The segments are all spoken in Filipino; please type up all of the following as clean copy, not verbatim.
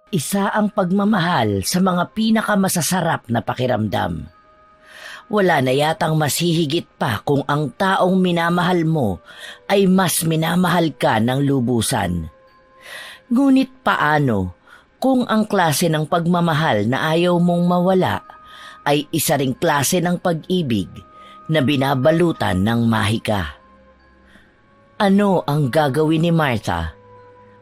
Isa ang pagmamahal sa mga pinakamasasarap na pakiramdam. Wala na yatang mas hihigit pa kung ang taong minamahal mo ay mas minamahal ka ng lubusan. Ngunit paano kung ang klase ng pagmamahal na ayaw mong mawala ay isa ring klase ng pag-ibig na binabalutan ng mahika? Ano ang gagawin ni Martha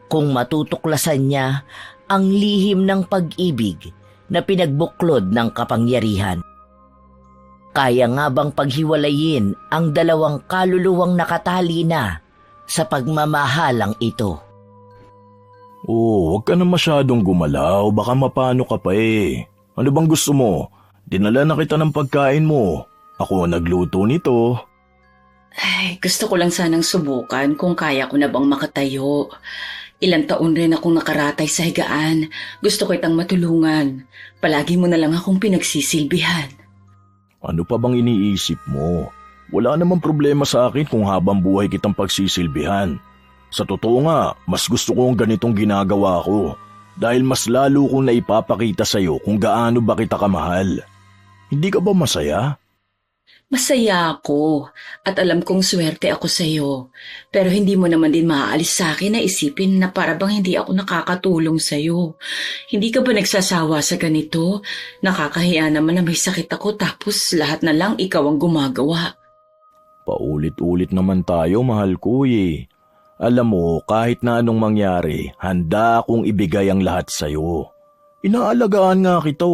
kung matutuklasan niya ang lihim ng pag-ibig na pinagbuklod ng kapangyarihan? Kaya nga bang paghiwalayin ang dalawang kaluluwang nakatali na sa pagmamahalang ito? Huwag ka na masyadong gumalaw, baka mapano ka pa eh. Ano bang gusto mo? Dinala na kita ng pagkain mo. Ako ang nagluto nito. Ay, gusto ko lang sanang subukan kung kaya ko na bang makatayo. Ilang taon rin akong nakaratay sa higaan. Gusto ko itang matulungan. Palagi mo na lang akong pinagsisilbihan. Ano pa bang iniisip mo? Wala namang problema sa akin kung habang buhay kitang pagsisilbihan. Sa totoo nga, mas gusto ko ang ganitong ginagawa ko dahil mas lalo kong naipapakita sa'yo kung gaano ba kita kamahal. Hindi ka ba masaya? Masaya ako at alam kong swerte ako sa'yo. Pero hindi mo naman din maaalis sa akin na isipin na para bang hindi ako nakakatulong sa'yo. Hindi ka ba nagsasawa sa ganito? Nakakahiya naman na may sakit ako tapos lahat na lang ikaw ang gumagawa. Paulit-ulit naman tayo, mahal ko eh. Alam mo, kahit na anong mangyari, handa akong ibigay ang lahat sa'yo. Inaalagaan nga kita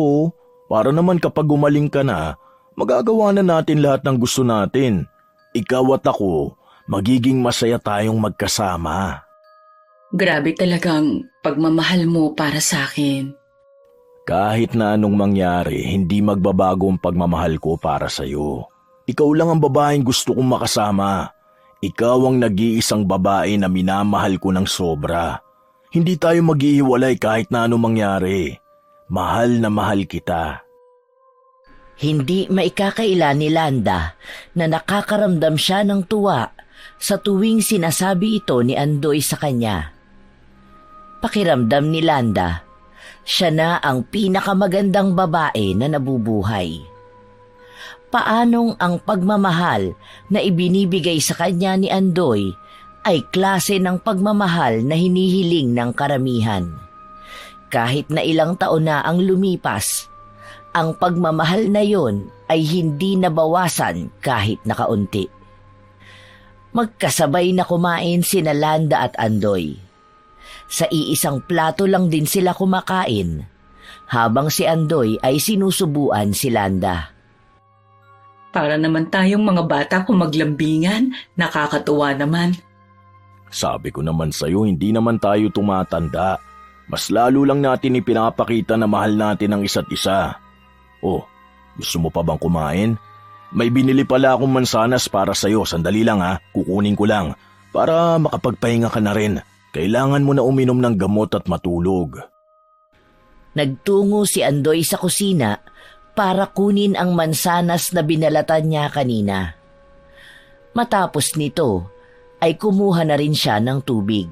para naman kapag gumaling ka na, magagawa na natin lahat ng gusto natin. Ikaw at ako, magiging masaya tayong magkasama. Grabe talagang pagmamahal mo para sa akin. Kahit na anong mangyari, hindi magbabago ang pagmamahal ko para sa'yo. Ikaw lang ang babaeng gusto kong makasama. Ikaw ang nag-iisang babae na minamahal ko ng sobra. Hindi tayo maghihiwalay kahit na anong mangyari. Mahal na mahal kita. Hindi maikakaila ni Landa na nakakaramdam siya ng tuwa sa tuwing sinasabi ito ni Andoy sa kanya. Pakiramdam ni Landa, siya na ang pinakamagandang babae na nabubuhay. Paanong ang pagmamahal na ibinibigay sa kanya ni Andoy ay klase ng pagmamahal na hinihiling ng karamihan. Kahit na ilang taon na ang lumipas, ang pagmamahal na yon ay hindi nabawasan kahit na kaunti. Magkasabay na kumain sina Landa at Andoy. Sa iisang plato lang din sila kumakain, habang si Andoy ay sinusubuan si Landa. Para naman tayong mga bata kung maglambingan, nakakatuwa naman. Sabi ko naman sa'yo, hindi naman tayo tumatanda. Mas lalo lang natin ipinapakita na mahal natin ang isa't isa. Oh, gusto mo pa bang kumain? May binili pala akong mansanas para sa'yo. Sandali lang kukunin ko lang. Para makapagpahinga ka na rin. Kailangan mo na uminom ng gamot at matulog. Nagtungo si Andoy sa kusina para kunin ang mansanas na binalatan niya kanina. Matapos nito, ay kumuha na rin siya ng tubig.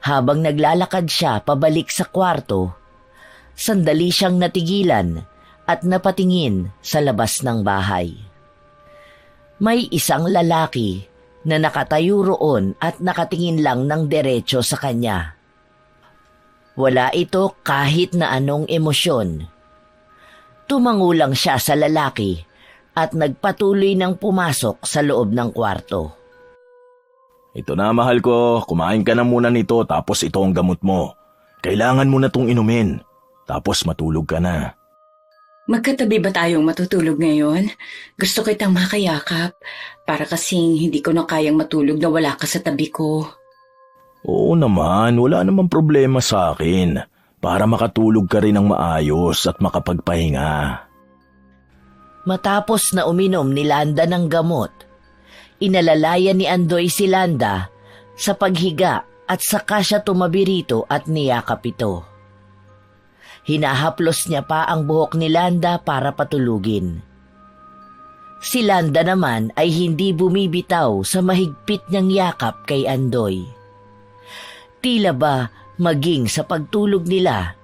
Habang naglalakad siya pabalik sa kwarto, sandali siyang natigilan at napatingin sa labas ng bahay. May isang lalaki na nakatayo roon at nakatingin lang ng diretso sa kanya. Wala ito kahit na anong emosyon. Tumango lang siya sa lalaki at nagpatuloy ng pumasok sa loob ng kwarto. Ito na, mahal ko. Kumain ka na muna nito tapos ito ang gamot mo. Kailangan mo na itong inumin. Tapos matulog ka na. Magkatabi ba tayong matutulog ngayon? Gusto kitang makayakap. Para kasing hindi ko na kayang matulog na wala ka sa tabi ko. Oo naman, wala namang problema sa akin. Para makatulog ka rin ng maayos at makapagpahinga. Matapos na uminom ni Landa ng gamot, inalalayan ni Andoy si Landa sa paghiga at saka siya tumabi rito at niyakap ito. Hinahaplos niya pa ang buhok ni Landa para patulugin. Si Landa naman ay hindi bumibitaw sa mahigpit niyang yakap kay Andoy. Tila ba Maging sa pagtulog nila,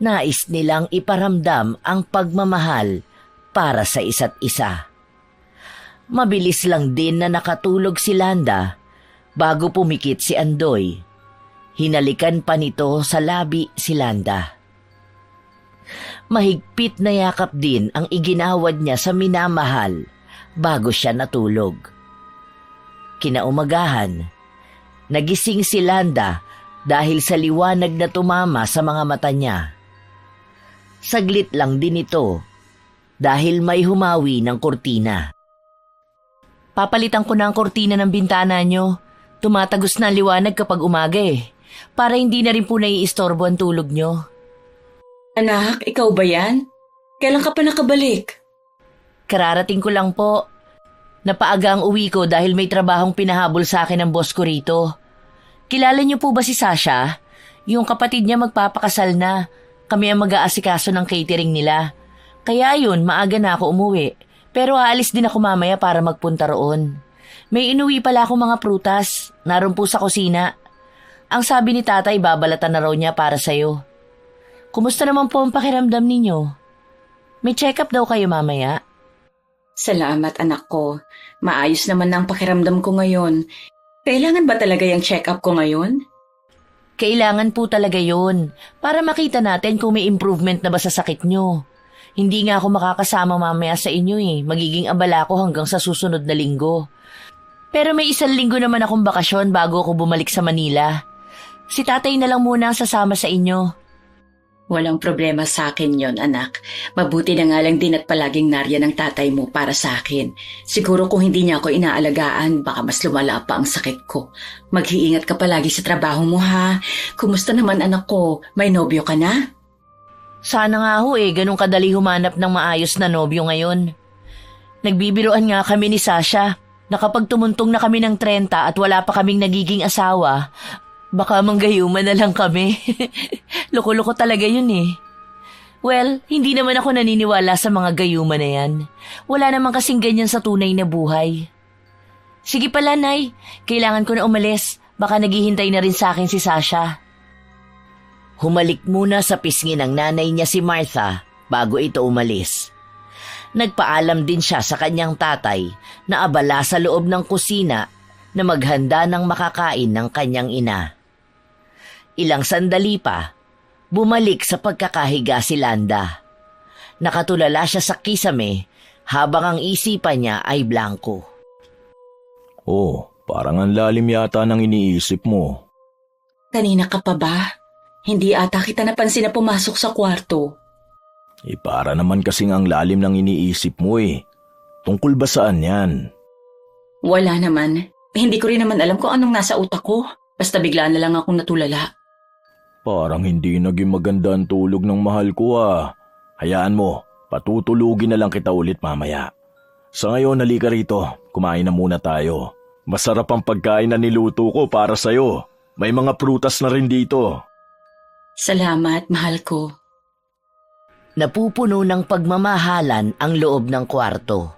nais nilang iparamdam ang pagmamahal para sa isa't isa. Mabilis lang din na nakatulog si Landa bago pumikit si Andoy. Hinalikan pa nito sa labi si Landa. Mahigpit na yakap din ang iginawad niya sa minamahal bago siya natulog. Kinaumagahan, nagising si Landa dahil sa liwanag na tumama sa mga mata niya. Saglit lang din ito dahil may humawi ng kurtina. Papalitan ko na ang kurtina ng bintana nyo. Tumatagos na ang liwanag kapag umaga para hindi na rin po naiistorbo ang tulog nyo. Anak, ikaw ba yan? Kailan ka pa nakabalik? Kararating ko lang po. Napaaga ang uwi ko dahil may trabahong pinahabol sa akin ng boss ko rito. Kilala niyo po ba si Sasha? Yung kapatid niya magpapakasal na. Kami ang mag-aasikaso ng catering nila. Kaya yun, maaga na ako umuwi. Pero aalis din ako mamaya para magpunta roon. May inuwi pala akong mga prutas. Naroon po sa kusina. Ang sabi ni tatay, babalatan na raw niya para sa'yo. Kumusta naman po ang pakiramdam ninyo? May check-up daw kayo mamaya? Salamat, anak ko. Maayos naman ang pakiramdam ko ngayon. Kailangan ba talaga yung check-up ko ngayon? Kailangan po talaga yun para makita natin kung may improvement na ba sa sakit nyo. Hindi nga ako makakasama mamaya sa inyo Magiging abala ako hanggang sa susunod na linggo. Pero may 1 linggo naman akong bakasyon bago ako bumalik sa Manila. Si tatay na lang muna ang sasama sa inyo. Walang problema sa akin yon, anak. Mabuti na nga lang din at palaging nariyan ang tatay mo para sa akin. Siguro kung hindi niya ako inaalagaan, baka mas lumala pa ang sakit ko. Mag-iingat ka palagi sa trabaho mo, ha? Kumusta naman, anak ko? May nobyo ka na? Sana nga ganun kadali humanap ng maayos na nobyo ngayon. Nagbibiroan nga kami ni Sasha na kapag tumuntong na kami ng 30 at wala pa kaming nagiging asawa, baka manggayuman na lang kami. Loko-loko talaga yun Well, hindi naman ako naniniwala sa mga gayuman na yan. Wala naman kasing ganyan sa tunay na buhay. Sige pala, Nay. Kailangan ko na umalis. Baka naghihintay na rin sa akin si Sasha. Humalik muna sa pisngi ng nanay niya si Martha bago ito umalis. Nagpaalam din siya sa kanyang tatay na abala sa loob ng kusina na maghanda ng makakain ng kanyang ina. Ilang sandali pa, bumalik sa pagkakahiga si Landa. Nakatulala siya sa kisame habang ang isipan niya ay blanko. Oh, parang ang lalim yata ng iniisip mo. Kanina ka pa ba? Hindi ata kita napansin na pumasok sa kwarto. Para naman kasing ang lalim ng iniisip mo Tungkol ba saan yan? Wala naman. Hindi ko rin naman alam kung anong nasa utak ko. Basta bigla na lang akong natulala. Parang hindi naging maganda ang tulog ng mahal ko Hayaan mo, patutulugin na lang kita ulit mamaya. Sa ngayon, halika rito. Kumain na muna tayo. Masarap ang pagkain na niluto ko para sa'yo. May mga prutas na rin dito. Salamat, mahal ko. Napupuno ng pagmamahalan ang loob ng kwarto.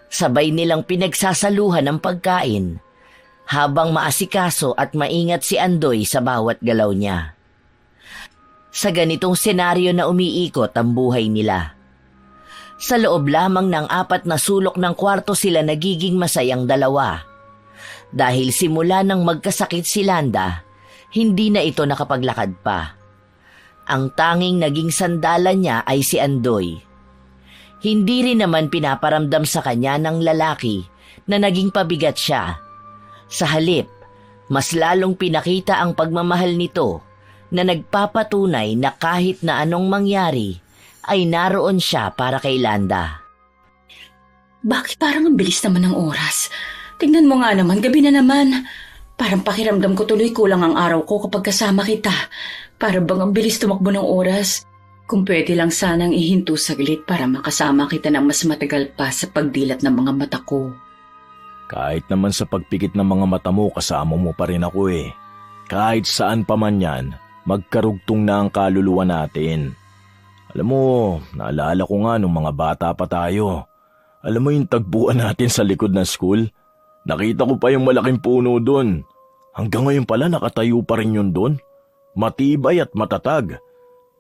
Sabay nilang pinagsasaluhan ng pagkain habang maasikaso at maingat si Andoy sa bawat galaw niya. Sa ganitong senaryo na umiikot ang buhay nila. Sa loob lamang ng 4 na sulok ng kwarto sila nagiging masayang dalawa. Dahil simula nang magkasakit si Landa, hindi na ito nakapaglakad pa. Ang tanging naging sandalan niya ay si Andoy. Hindi rin naman pinaparamdam sa kanya ng lalaki na naging pabigat siya. Sa halip, mas lalong pinakita ang pagmamahal nito na nagpapatunay na kahit na anong mangyari ay naroon siya para kay Landa. Bakit parang ang bilis naman ng oras? Tingnan mo nga naman, gabi na naman. Parang pakiramdam ko tuloy kulang ang araw ko kapag kasama kita. Para bang ang bilis tumakbo ng oras. Kung pwede lang sanang ihinto saglit para makasama kita ng mas matagal pa sa pagdilat ng mga mata ko. Kahit naman sa pagpikit ng mga mata mo, kasama mo pa rin ako Kahit saan pa man yan, magkarugtong na ang kaluluwa natin. Alam mo, naalala ko nga nung mga bata pa tayo. Alam mo yung tagpuan natin sa likod ng school? Nakita ko pa yung malaking puno doon. Hanggang ngayon pala nakatayo pa rin yun doon. matibay at matatag.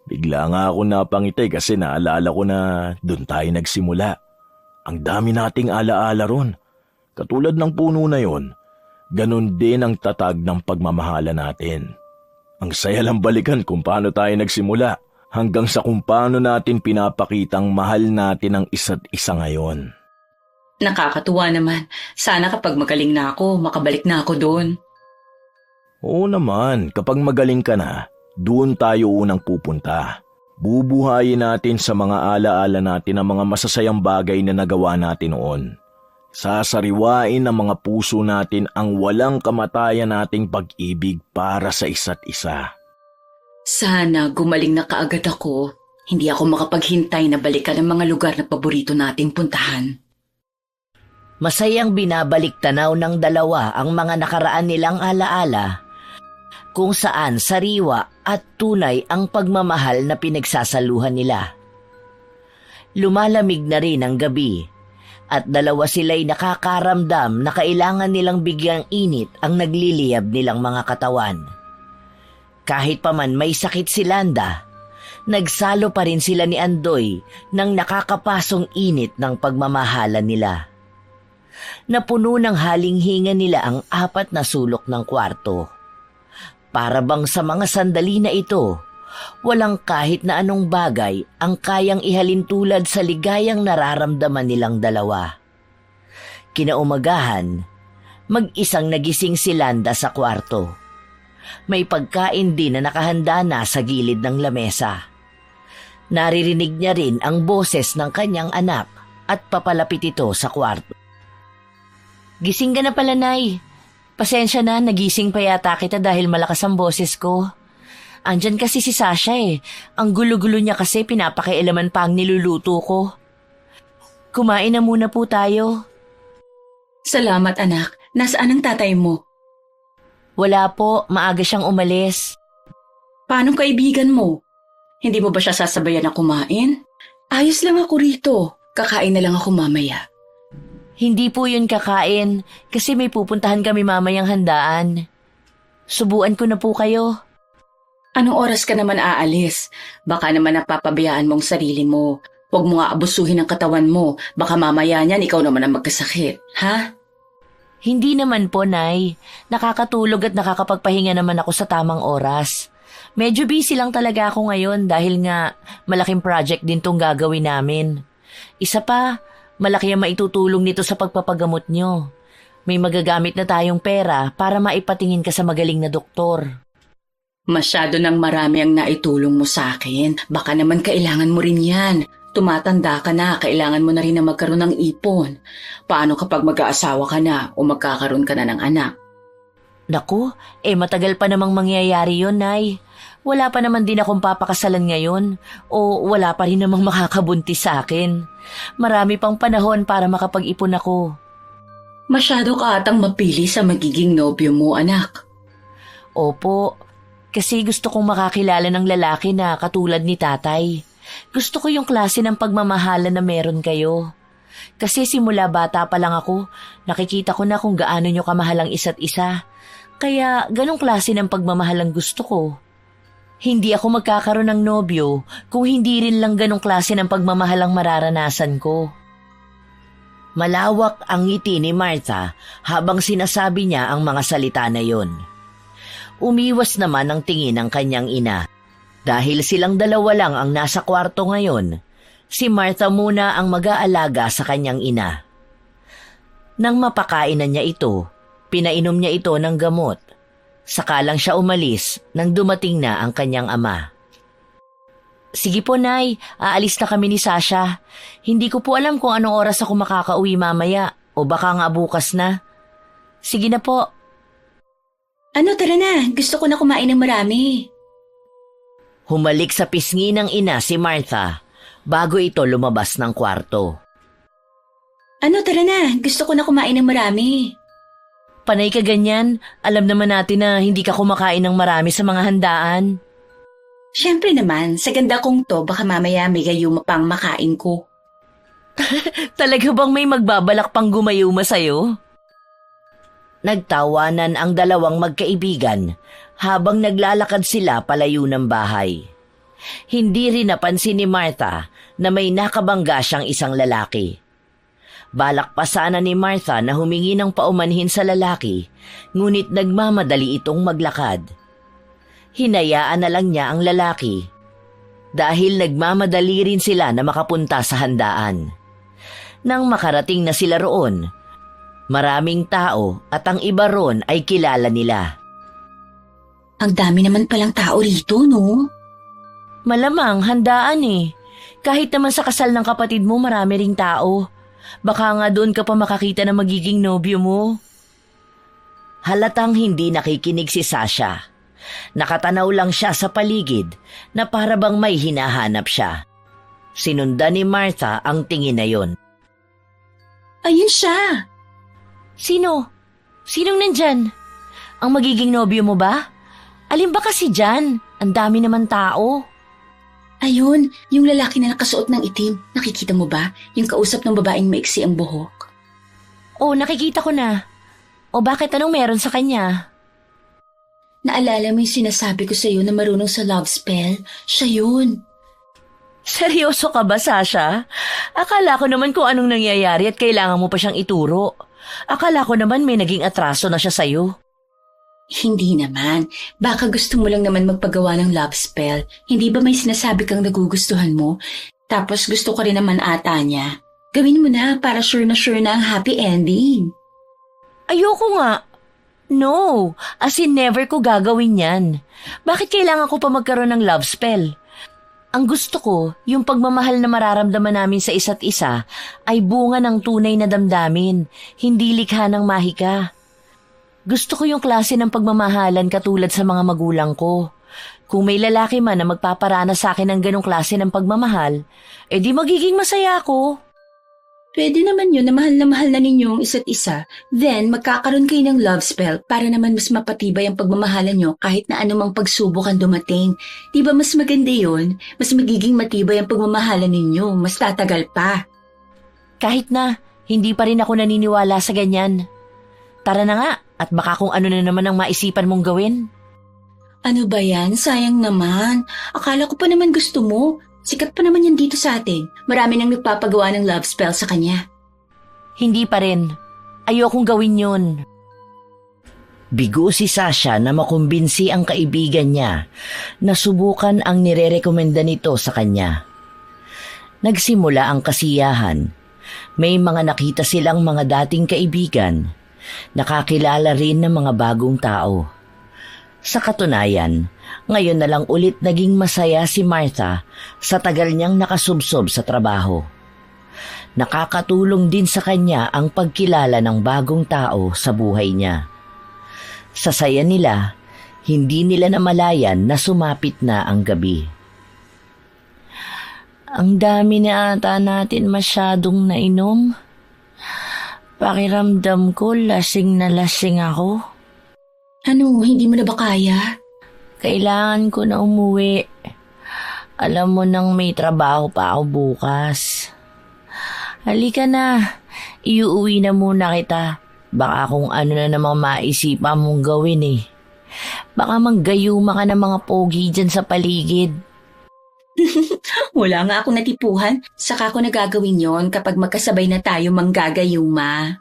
Bigla nga ako napangiti kasi naalala ko na doon tayo nagsimula. Ang dami nating alaala ron. Katulad ng puno na yon, ganun din ang tatag ng pagmamahala natin. Ang saya lang balikan kung paano tayo nagsimula hanggang sa kung paano natin pinapakitang mahal natin ang isa't isa ngayon. Nakakatuwa naman. Sana kapag magaling na ako, makabalik na ako doon. Oo naman, kapag magaling ka na, doon tayo unang pupunta. Bubuhayin natin sa mga alaala natin ang mga masasayang bagay na nagawa natin noon. Sasariwain ng mga puso natin ang walang kamatayan nating pag-ibig para sa isa't isa. Sana gumaling na kaagad ako. Hindi ako makapaghintay na balikan ang mga lugar na paborito nating puntahan. Masayang binabalik tanaw ng dalawa ang mga nakaraan nilang alaala kung saan sariwa at tunay ang pagmamahal na pinagsasaluhan nila. Lumalamig na rin ang gabi at dalawa sila'y nakakaramdam na kailangan nilang bigyang init ang nagliliyab nilang mga katawan. Kahit pa man may sakit si Landa, nagsalo pa rin sila ni Andoy ng nakakapasong init ng pagmamahala nila. Napuno ng halinghinga nila ang 4 na sulok ng kwarto. Para bang sa mga sandali na ito, walang kahit na anong bagay ang kayang ihalin tulad sa ligayang nararamdaman nilang dalawa. Kinaumagahan, mag-isang nagising si Landa sa kwarto. May pagkain din na nakahanda na sa gilid ng lamesa. Naririnig niya rin ang boses ng kanyang anak at papalapit ito sa kwarto. Gising ka na pala, Nay. Pasensya na, nagising pa yata kita dahil malakas ang boses ko. Andyan kasi si Sasha eh. Ang gulo-gulo niya kasi pinapakialaman pa ang niluluto ko. Kumain na muna po tayo. Salamat, anak. Nasaan ang tatay mo? Wala po, maaga siyang umalis. Paano kaibigan mo? Hindi mo ba siya sasabayan na kumain? Ayos lang ako rito. Kakain na lang ako mamaya. Hindi po yun kakain kasi may pupuntahan kami mamayang handaan. Subuan ko na po kayo. Anong oras ka naman aalis? Baka naman napapabayaan mong sarili mo. Huwag mo nga abusuhin ang katawan mo. Baka mamaya niyan ikaw naman ang magkasakit. Ha? Hindi naman po, Nay. Nakakatulog at nakakapagpahinga naman ako sa tamang oras. Medyo busy lang talaga ako ngayon dahil nga malaking project din tong gagawin namin. Isa pa, malaki ang maitutulong nito sa pagpapagamot nyo. May magagamit na tayong pera para maipatingin ka sa magaling na doktor. Masyado nang marami ang naitulong mo sa akin. Baka naman kailangan mo rin yan. Tumatanda ka na, kailangan mo na rin na magkaroon ng ipon. Paano kapag mag-aasawa ka na o magkakaroon ka na ng anak? Naku, matagal pa namang mangyayari yon, Nay. Wala pa naman din akong papakasalan ngayon o wala pa rin namang makakabuntis sa akin. Marami pang panahon para makapag-ipon ako. Masyado ka atang mapili sa magiging nobyo mo, anak. Opo, kasi gusto kong makakilala ng lalaki na katulad ni tatay. Gusto ko yung klase ng pagmamahala na meron kayo. Kasi simula bata pa lang ako, nakikita ko na kung gaano nyo kamahal ang isa't isa. Kaya ganong klase ng pagmamahal ang gusto ko. Hindi ako magkakaroon ng nobyo kung hindi rin lang ganong klase ng pagmamahal ang mararanasan ko. Malawak ang ngiti ni Martha habang sinasabi niya ang mga salita na yon. Umiwas naman ang tingin ng kanyang ina. Dahil silang dalawa lang ang nasa kwarto ngayon, si Martha muna ang mag-aalaga sa kanyang ina. Nang mapakainan niya ito, pinainom niya ito ng gamot. Saka lang siya umalis nang dumating na ang kanyang ama. Sige po, Nay, aalis na kami ni Sasha. Hindi ko po alam kung anong oras ako makakauwi mamaya o baka nga bukas na. Sige na po. Ano, tara na. Gusto ko na kumain ng marami. Humalik sa pisngi ng ina si Martha bago ito lumabas ng kwarto. Ano, tara na. Gusto ko na kumain ng marami. Panay ka ganyan, alam naman natin na hindi ka kumakain ng marami sa mga handaan. Siyempre naman, sa ganda kong to, baka mamaya may gayuma pang makain ko. Talaga bang may magbabalak pang gumayuma sa'yo? Nagtawanan ang dalawang magkaibigan habang naglalakad sila palayo ng bahay. Hindi rin napansin ni Martha na may nakabangga siyang isang lalaki. Balak pa sana ni Martha na humingi ng paumanhin sa lalaki, ngunit nagmamadali itong maglakad. Hinayaan na lang niya ang lalaki dahil nagmamadali rin sila na makapunta sa handaan. Nang makarating na sila roon, maraming tao at ang iba roon ay kilala nila. Ang dami naman palang tao rito, no? Malamang handaan eh. Kahit naman sa kasal ng kapatid mo marami ring tao. Baka nga doon ka pa makakita ng magiging nobyo mo. Halatang hindi nakikinig si Sasha. Nakatanaw lang siya sa paligid na para bang may hinahanap siya. Sinundan ni Martha ang tingin na yon. Ayun siya! Sino? Sinong nandyan? Ang magiging nobyo mo ba? Alin ba kasi dyan? Ang dami naman tao. Ayun, yung lalaki na nakasuot ng itim. Nakikita mo ba? Yung kausap ng babaeng maiksi ang buhok. Oh, nakikita ko na. O bakit anong meron sa kanya? Naalala mo yung sinasabi ko sa'yo na marunong sa love spell? Siya yun. Seryoso ka ba, Sasha? Akala ko naman kung anong nangyayari at kailangan mo pa siyang ituro. Akala ko naman may naging atraso na siya sa'yo. Hindi naman. Baka gusto mo lang naman magpagawa ng love spell. Hindi ba may sinasabi kang nagugustuhan mo? Tapos gusto ko rin naman ata niya. Gawin mo na para sure na ang happy ending. Ayoko nga. No, as in never ko gagawin yan. Bakit kailangan ko pa magkaroon ng love spell? Ang gusto ko, yung pagmamahal na mararamdaman namin sa isa't isa ay bunga ng tunay na damdamin, hindi likha ng mahika. Gusto ko yung klase ng pagmamahalan katulad sa mga magulang ko. Kung may lalaki man na magpaparana sa akin ng ganong klase ng pagmamahal, edi magiging masaya ako. Pwede naman yun na mahal na ninyo ang isa't isa. Then, magkakaroon kayo ng love spell para naman mas mapatibay ang pagmamahalan nyo kahit na anumang pagsubok ang dumating. Di ba mas maganda yun? Mas magiging matibay ang pagmamahalan ninyo. Mas tatagal pa. Kahit na, hindi pa rin ako naniniwala sa ganyan. Tara na nga, at baka kung ano na naman ang maisipan mong gawin. Ano ba yan? Sayang naman. Akala ko pa naman gusto mo. Sikat pa naman yan dito sa atin. Marami nang nagpapagawa ng love spell sa kanya. Hindi pa rin. Ayokong gawin yun. Bigo si Sasha na makumbinsi ang kaibigan niya na subukan ang nirerekomenda nito sa kanya. Nagsimula ang kasiyahan. May mga nakita silang mga dating kaibigan. Nakakilala rin ng mga bagong tao. Sa katunayan, ngayon na lang ulit naging masaya si Martha sa tagal niyang nakasubsob sa trabaho. Nakakatulong din sa kanya ang pagkilala ng bagong tao sa buhay niya. Sa saya nila, hindi nila namalayan na sumapit na ang gabi. Ang dami na ata natin masyadong nainom. Pakiramdam ko lasing na lasing ako. Ano, hindi mo na ba kaya? Kailangan ko na umuwi. Alam mo nang may trabaho pa ako bukas. Halika na, iuwi na muna kita. Baka kung ano na namang maisipan mong gawin eh. Baka manggayuma ka ng mga pogi dyan sa paligid. Wala nga akong natipuhan. Saka ko nagagawin yon kapag magkasabay na tayo manggagayuma.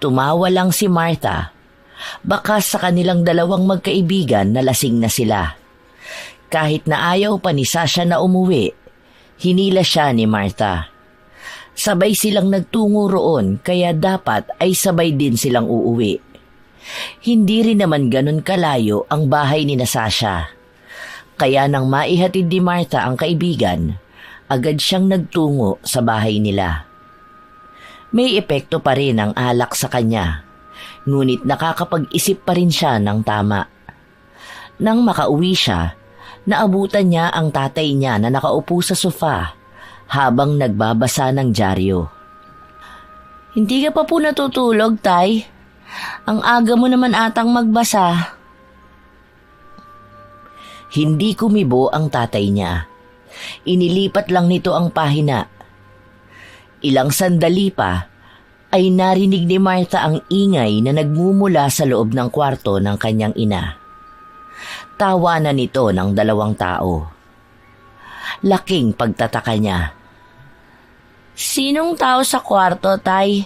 Tumawa lang si Martha. Baka sa kanilang dalawang magkaibigan na lasing na sila. Kahit na ayaw pa ni Sasha na umuwi, hinila siya ni Martha. Sabay silang nagtungo roon kaya dapat ay sabay din silang uuwi. Hindi rin naman ganun kalayo ang bahay ni na Sasha. Kaya nang maihatid ni Martha ang kaibigan, agad siyang nagtungo sa bahay nila. May epekto pa rin ang alak sa kanya. Ngunit nakakapag-isip pa rin siya ng tama. Nang makauwi siya, naabutan niya ang tatay niya na nakaupo sa sofa habang nagbabasa ng dyaryo. Hindi ka pa po natutulog, Tay? Ang aga mo naman atang magbasa. Hindi kumibo ang tatay niya. Inilipat lang nito ang pahina. Ilang sandali pa, ay narinig ni Martha ang ingay na nagmumula sa loob ng kwarto ng kanyang ina. Tawanan nito ng dalawang tao. Laking pagtataka niya. Sinong tao sa kwarto, Tay?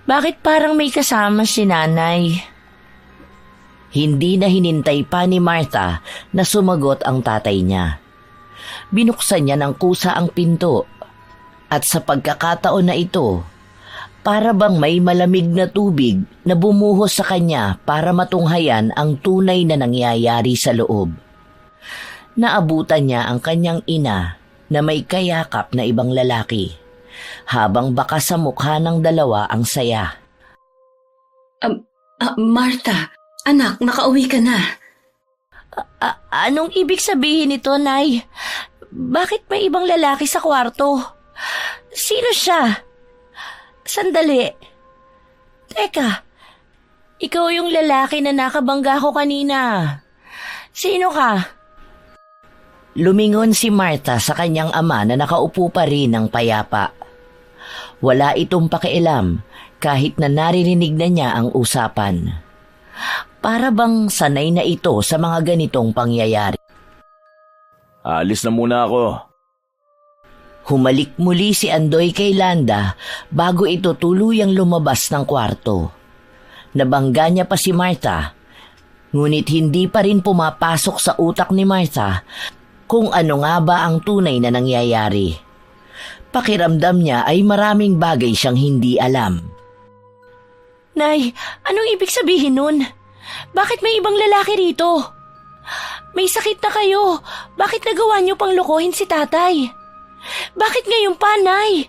Bakit parang may kasama si Nanay? Hindi na hinintay pa ni Martha na sumagot ang tatay niya. Binuksan niya ng kusa ang pinto at sa pagkakataon na ito, para bang may malamig na tubig na bumuhos sa kanya para matunghayan ang tunay na nangyayari sa loob. Naabutan niya ang kanyang ina na may kayakap na ibang lalaki, habang baka sa mukha ng dalawa ang saya. Martha, anak, nakauwi ka na. Anong ibig sabihin nito, Nay? Bakit may ibang lalaki sa kwarto? Sino siya? Sandali. Teka, ikaw yung lalaki na nakabangga ko kanina. Sino ka? Lumingon si Martha sa kanyang ama na nakaupo pa rin ng payapa. Wala itong pakialam kahit na naririnig na niya ang usapan. Para bang sanay na ito sa mga ganitong pangyayari. Alis na muna ako. Humalik muli si Andoy kay Landa bago ito tuluyang lumabas ng kwarto. Nabangga niya pa si Martha, ngunit hindi pa rin pumapasok sa utak ni Martha kung ano nga ba ang tunay na nangyayari. Pakiramdam niya ay maraming bagay siyang hindi alam. Nay, anong ibig sabihin nun? Bakit may ibang lalaki rito? May sakit na kayo. Bakit nagawa niyo pang lokohin si tatay? Bakit ngayon pa, Nay?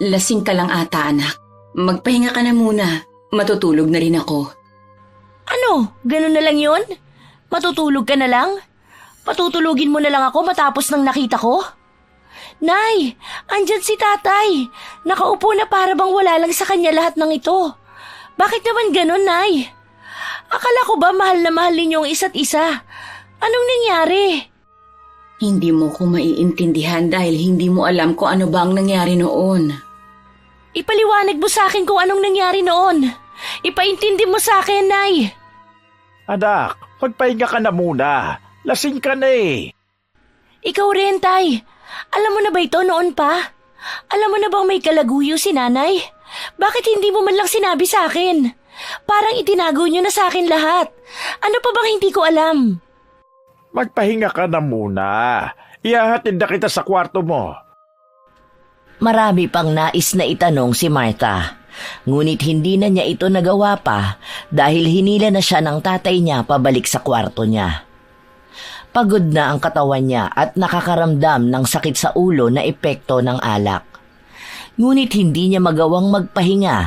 Lasing ka lang ata, anak. Magpahinga ka na muna. Matutulog na rin ako. Ano? Ganun na lang yun? Matutulog ka na lang? Patutulugin mo na lang ako matapos ng nakita ko? Nay, andyan si tatay. Nakaupo na para bang wala lang sa kanya lahat ng ito. Bakit naman ganun, Nay? Akala ko ba mahal na mahal ninyo ang isa't isa? Anong nangyari? Hindi mo ko maiintindihan dahil hindi mo alam kung ano ba ang nangyari noon. Ipaliwanag mo sa akin kung anong nangyari noon. Ipaintindi mo sa akin, Nay. Anak, magpahinga ka na muna. Lasing ka na eh. Ikaw rin, Tay. Alam mo na ba ito noon pa? Alam mo na bang may kalaguyo si Nanay? Bakit hindi mo man lang sinabi sa akin? Parang itinago niyo na sa akin lahat. Ano pa bang hindi ko alam? Magpahinga ka na muna. Ihahatid na kita sa kwarto mo. Marami pang nais na itanong si Martha. Ngunit hindi na niya ito nagawa pa dahil hinila na siya ng tatay niya pabalik sa kwarto niya. Pagod na ang katawan niya at nakakaramdam ng sakit sa ulo na epekto ng alak. Ngunit hindi niya magawang magpahinga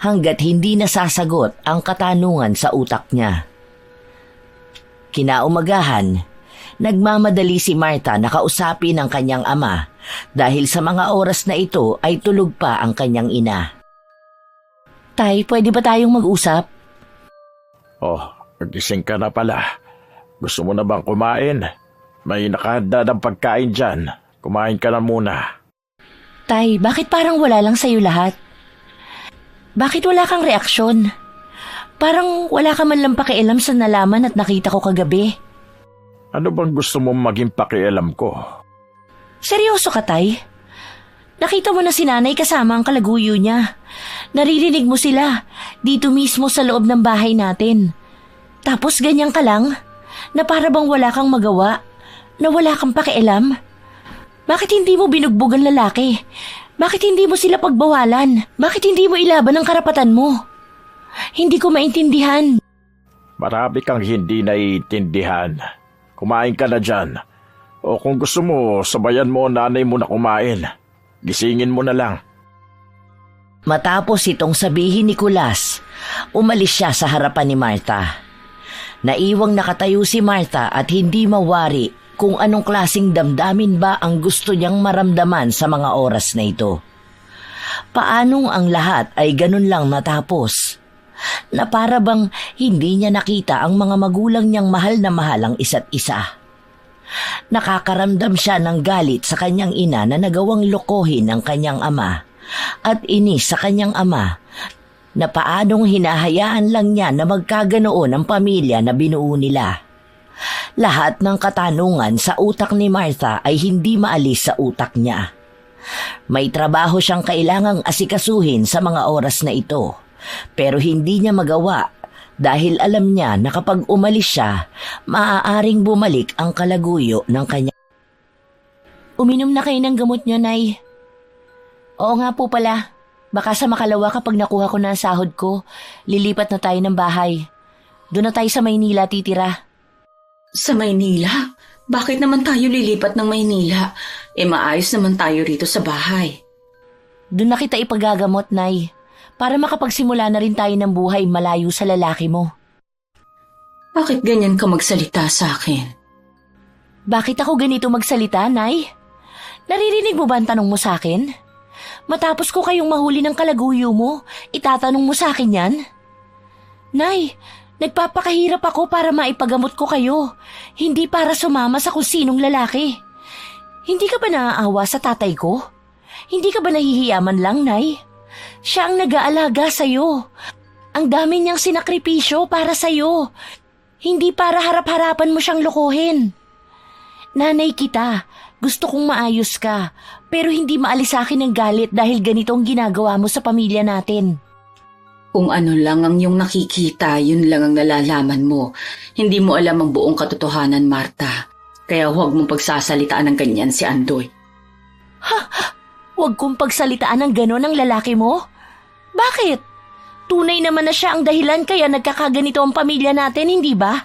hanggat hindi nasasagot ang katanungan sa utak niya. Kinaumagahan, nagmamadali si Martha na kausapin ang kanyang ama dahil sa mga oras na ito ay tulog pa ang kanyang ina. Tay, pwede ba tayong mag-usap? Oh, nagising ka na pala. Gusto mo na bang kumain? May nakahanda ng pagkain dyan. Kumain ka na muna. Tay, bakit parang wala lang sa'yo lahat? Bakit wala kang reaksyon? Parang wala ka man lang pakialam sa nalaman at nakita ko kagabi. Ano bang gusto mong maging pakialam ko? Seryoso ka, Tay? Nakita mo na si Nanay kasama ang kalaguyo niya. Naririnig mo sila dito mismo sa loob ng bahay natin. Tapos ganyan ka lang? Na para bang wala kang magawa? Na wala kang pakialam? Bakit hindi mo binugbog ang lalaki? Bakit hindi mo sila pagbawalan? Bakit hindi mo ilaban ang karapatan mo? Hindi ko maintindihan. Marami kang hindi naiintindihan. Kumain ka na dyan. O kung gusto mo, sabayan mo nanay mo na kumain. Gisingin mo na lang. Matapos itong sabihin ni Kulas, umalis siya sa harapan ni Martha. Naiwang nakatayo si Martha at hindi mawari kung anong klaseng damdamin ba ang gusto niyang maramdaman sa mga oras na ito. Paanong ang lahat ay ganun lang natapos? Na para bang hindi niya nakita ang mga magulang niyang mahal na mahal ang isa't isa. Nakakaramdam siya ng galit sa kanyang ina na nagawang lokohin ang kanyang ama at inis sa kanyang ama na paanong hinahayaan lang niya na magkaganoon ang pamilya na binuo nila. Lahat ng katanungan sa utak ni Martha ay hindi maalis sa utak niya. May trabaho siyang kailangang asikasuhin sa mga oras na ito, pero hindi niya magawa dahil alam niya na kapag umalis siya, maaaring bumalik ang kalaguyo ng kanya. Uminom na kayo ng gamot niyo, Nay. Oo nga po pala. Baka sa makalawa kapag nakuha ko na ang sahod ko, lilipat na tayo ng bahay. Doon na tayo sa Maynila titira. Sa Maynila? Bakit naman tayo lilipat ng Maynila? Maayos naman tayo rito sa bahay. Doon na kita ipagagamot, Nay, para makapagsimula na rin tayo ng buhay malayo sa lalaki mo. Bakit ganyan ka magsalita sa akin? Bakit ako ganito magsalita, Nay? Naririnig mo ba ang tanong mo sa akin? Matapos ko kayong mahuli ng kalaguyo mo, itatanong mo sa akin yan? Nay, nagpapakahirap ako para maipagamot ko kayo, hindi para sumama sa kung sinong lalaki. Hindi ka ba naaawa sa tatay ko? Hindi ka ba nahihiyaman lang, Nay? Siya ang nag-aalaga sa'yo. Ang dami niyang sinakripisyo para sa'yo. Hindi para harap-harapan mo siyang lokohin. Nanay kita, gusto kong maayos ka, pero hindi maalis sa akin ang galit dahil ganito ang ginagawa mo sa pamilya natin. Kung ano lang ang iyong nakikita, yun lang ang nalalaman mo. Hindi mo alam ang buong katotohanan, Martha. Kaya huwag mong pagsasalitaan ng ganyan si Andoy. Huwag kong pagsalitaan ng gano'n ang lalaki mo? Bakit? Tunay naman na siya ang dahilan kaya nagkakaganito ang pamilya natin, hindi ba?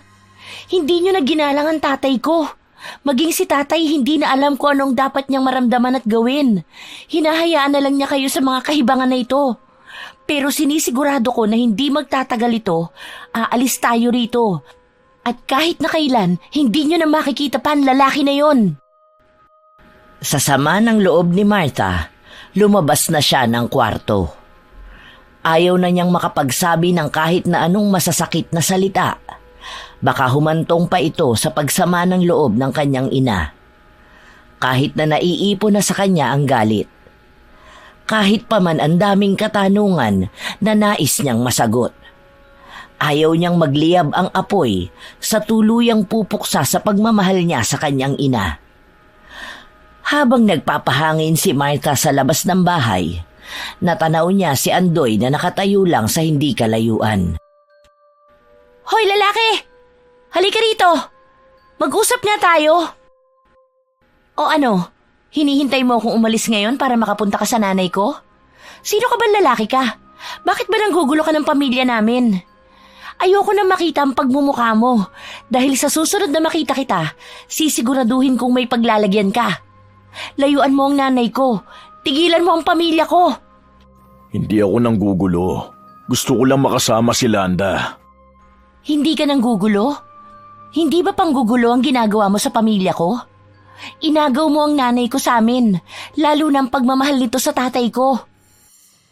Hindi niyo na ginalang ang tatay ko. Maging si tatay hindi na alam ko anong dapat niyang maramdaman at gawin. Hinahayaan na lang niya kayo sa mga kahibangan na ito. Pero sinisigurado ko na hindi magtatagal ito, aalis tayo rito. At kahit na kailan, hindi niyo na makikita pa ang lalaki na yon. Sa sama ng loob ni Martha, lumabas na siya ng kwarto. Ayaw na niyang makapagsabi ng kahit na anong masasakit na salita. Baka humantong pa ito sa pagsama ng loob ng kanyang ina. Kahit na naiipon na sa kanya ang galit. Kahit pa man ang daming katanungan na nais niyang masagot. Ayaw niyang magliyab ang apoy sa tuluyang pupuksa sa pagmamahal niya sa kanyang ina. Habang nagpapahangin si Martha sa labas ng bahay, natanaw niya si Andoy na nakatayo lang sa hindi kalayuan. Hoy lalaki! Halika rito! Mag-usap nga tayo! O ano, hinihintay mo akong umalis ngayon para makapunta ka sa nanay ko? Sino ka ba lalaki ka? Bakit ba nanggugulo ka ng pamilya namin? Ayoko na makita ang pagmumukha mo dahil sa susunod na makita kita, sisiguraduhin kong may paglalagyan ka. Layuan mo ang nanay ko. Tigilan mo ang pamilya ko. Hindi ako nanggugulo. Gusto ko lang makasama si Landa. Hindi ka nanggugulo? Hindi ba panggugulo ang ginagawa mo sa pamilya ko? Inagaw mo ang nanay ko sa amin, lalo na ang pagmamahal nito sa tatay ko.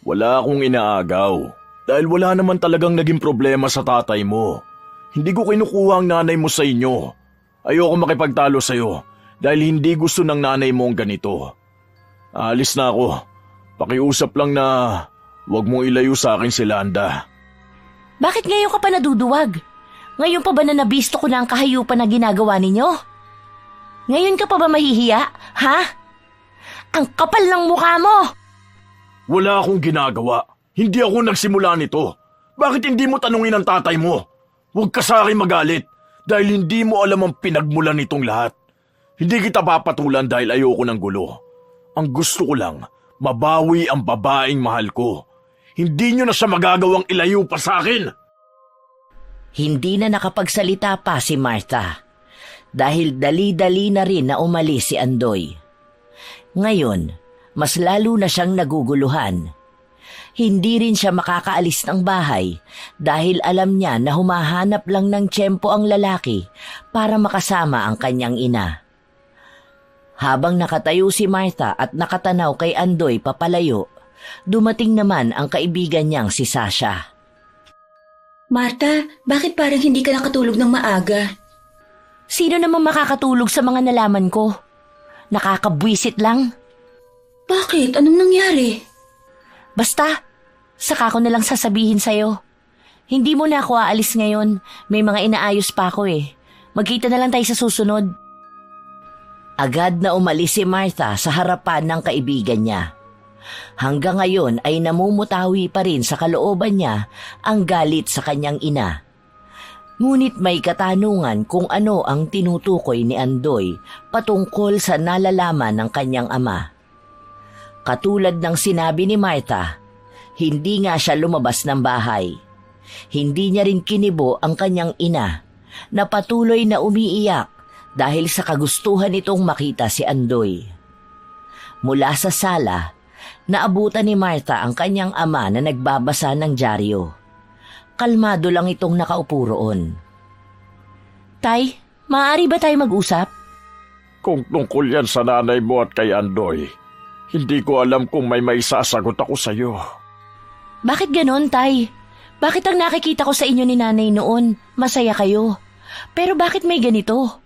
Wala akong inaagaw. Dahil wala naman talagang naging problema sa tatay mo. Hindi ko kinukuha ang nanay mo sa inyo. Ayoko makipagtalo sa'yo dahil hindi gusto ng nanay mo ang ganito. Aalis na ako. Pakiusap lang na huwag mong ilayo sa akin si Landa. Bakit ngayon ka pa naduduwag? Ngayon pa ba na nabisto ko na ang kahayupan na ginagawa ninyo? Ngayon ka pa ba mahihiya, ha? Ang kapal ng mukha mo! Wala akong ginagawa. Hindi ako nagsimula nito. Bakit hindi mo tanungin ang tatay mo? Huwag ka sa akin magalit dahil hindi mo alam ang pinagmulan nitong lahat. Hindi kita papatulan dahil ayoko ng gulo. Ang gusto ko lang, mabawi ang babaeng mahal ko. Hindi nyo na siya magagawang ilayo pa sa akin. Hindi na nakapagsalita pa si Martha dahil dali-dali na rin na umalis si Andoy. Ngayon, mas lalo na siyang naguguluhan. Hindi rin siya makakaalis ng bahay dahil alam niya na humahanap lang ng tiyempo ang lalaki para makasama ang kanyang ina. Habang nakatayo si Martha at nakatanaw kay Andoy papalayo, dumating naman ang kaibigan niyang si Sasha. Martha, bakit parang hindi ka nakatulog ng maaga? Sino naman makakatulog sa mga nalaman ko? Nakakabwisit lang. Bakit? Anong nangyari? Basta, Saka ko nalang sasabihin sa'yo. Hindi mo na ako aalis ngayon. May mga inaayos pa ako eh. Magkita na lang tayo sa susunod. Agad na umalis si Martha sa harapan ng kaibigan niya. Hanggang ngayon ay namumutawi pa rin sa kalooban niya ang galit sa kanyang ina. Ngunit may katanungan kung ano ang tinutukoy ni Andoy patungkol sa nalalaman ng kanyang ama. Katulad ng sinabi ni Martha, hindi nga siya lumabas ng bahay. Hindi niya rin kinibo ang kanyang ina na patuloy na umiiyak dahil sa kagustuhan nitong makita si Andoy. Mula sa sala, naabutan ni Martha ang kanyang ama na nagbabasa ng dyaryo. Kalmado lang itong nakaupo roon. Tay, maaari ba tayo mag-usap? Kung tungkol yan sa nanay mo at kay Andoy, hindi ko alam kung may maisasagot ako sa iyo. Bakit ganon, Tay? Bakit ang nakikita ko sa inyo ni nanay noon, masaya kayo? Pero bakit may ganito?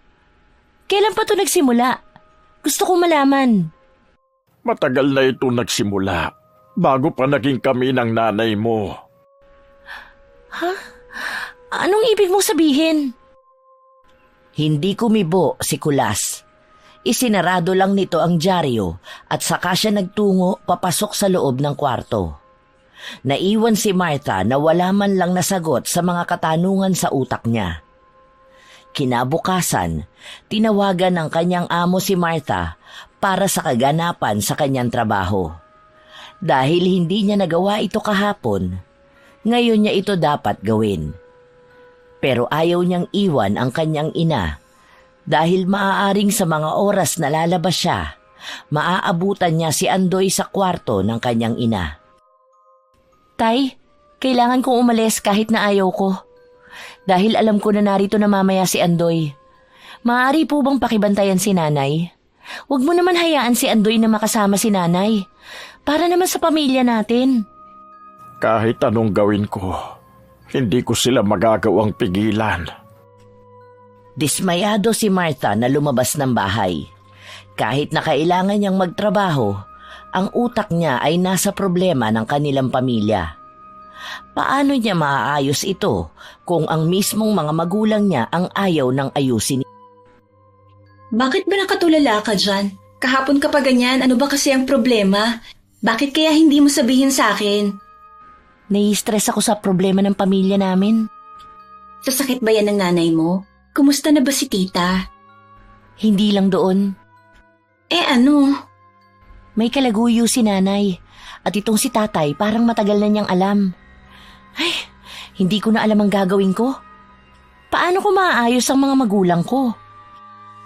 Kailan pa ito nagsimula? Gusto ko malaman. Matagal na ito nagsimula, bago pa naging kami ng nanay mo. Ha? Anong ibig mong sabihin? Hindi kumibo si Kulas. Isinarado lang nito ang dyaryo at saka siya nagtungo papasok sa loob ng kwarto. Naiwan si Martha na wala man lang nasagot sa mga katanungan sa utak niya. Kinabukasan, tinawagan ng kanyang amo si Martha para sa kaganapan sa kanyang trabaho. Dahil hindi niya nagawa ito kahapon, ngayon niya ito dapat gawin. Pero ayaw niyang iwan ang kanyang ina dahil maaaring sa mga oras na lalabas siya, maaabutan niya si Andoy sa kwarto ng kanyang ina. Tay, kailangan kong umalis kahit na ayaw ko. Dahil alam ko na narito na mamaya si Andoy. Maaari po bang pakibantayan si nanay? Huwag mo naman hayaan si Andoy na makasama si nanay. Para naman sa pamilya natin. Kahit anong gawin ko, hindi ko sila magagawang pigilan. Dismayado si Martha na lumabas ng bahay. Kahit na kailangan niyang magtrabaho, ang utak niya ay nasa problema ng kanilang pamilya. Paano niya maaayos ito kung ang mismong mga magulang niya ang ayaw ng ayusin? Bakit ba nakatulala ka dyan? Kahapon ka pa ganyan, ano ba kasi ang problema? Bakit kaya hindi mo sabihin sa akin? Nai-stress ako sa problema ng pamilya namin. Sasakit ba yan ng nanay mo? Kumusta na ba si tita? Hindi lang doon. Ano? May kalaguyo si nanay at itong si tatay parang matagal na niyang alam. Ay, hindi ko na alam ang gagawin ko. Paano ko maaayos ang mga magulang ko?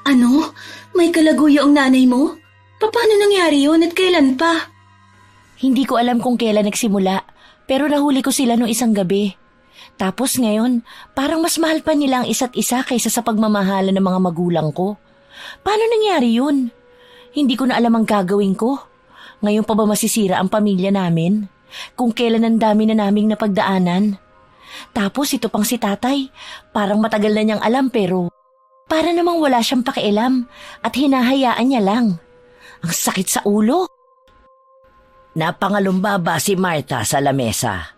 Ano? May kalaguyo ang nanay mo? Paano nangyari yun at kailan pa? Hindi ko alam kung kailan nagsimula, pero nahuli ko sila noong isang gabi. Tapos ngayon, parang mas mahal pa nila ang isa't isa kaysa sa pagmamahalan ng mga magulang ko. Paano nangyari yun? Hindi ko na alam ang gagawin ko. Ngayon pa ba masisira ang pamilya namin? Kung kailan ang dami na naming napagdaanan. Tapos ito pang si tatay, parang matagal na niyang alam pero para namang wala siyang pakialam at hinahayaan niya lang. Ang sakit sa ulo. Napangalumbaba si Martha sa lamesa.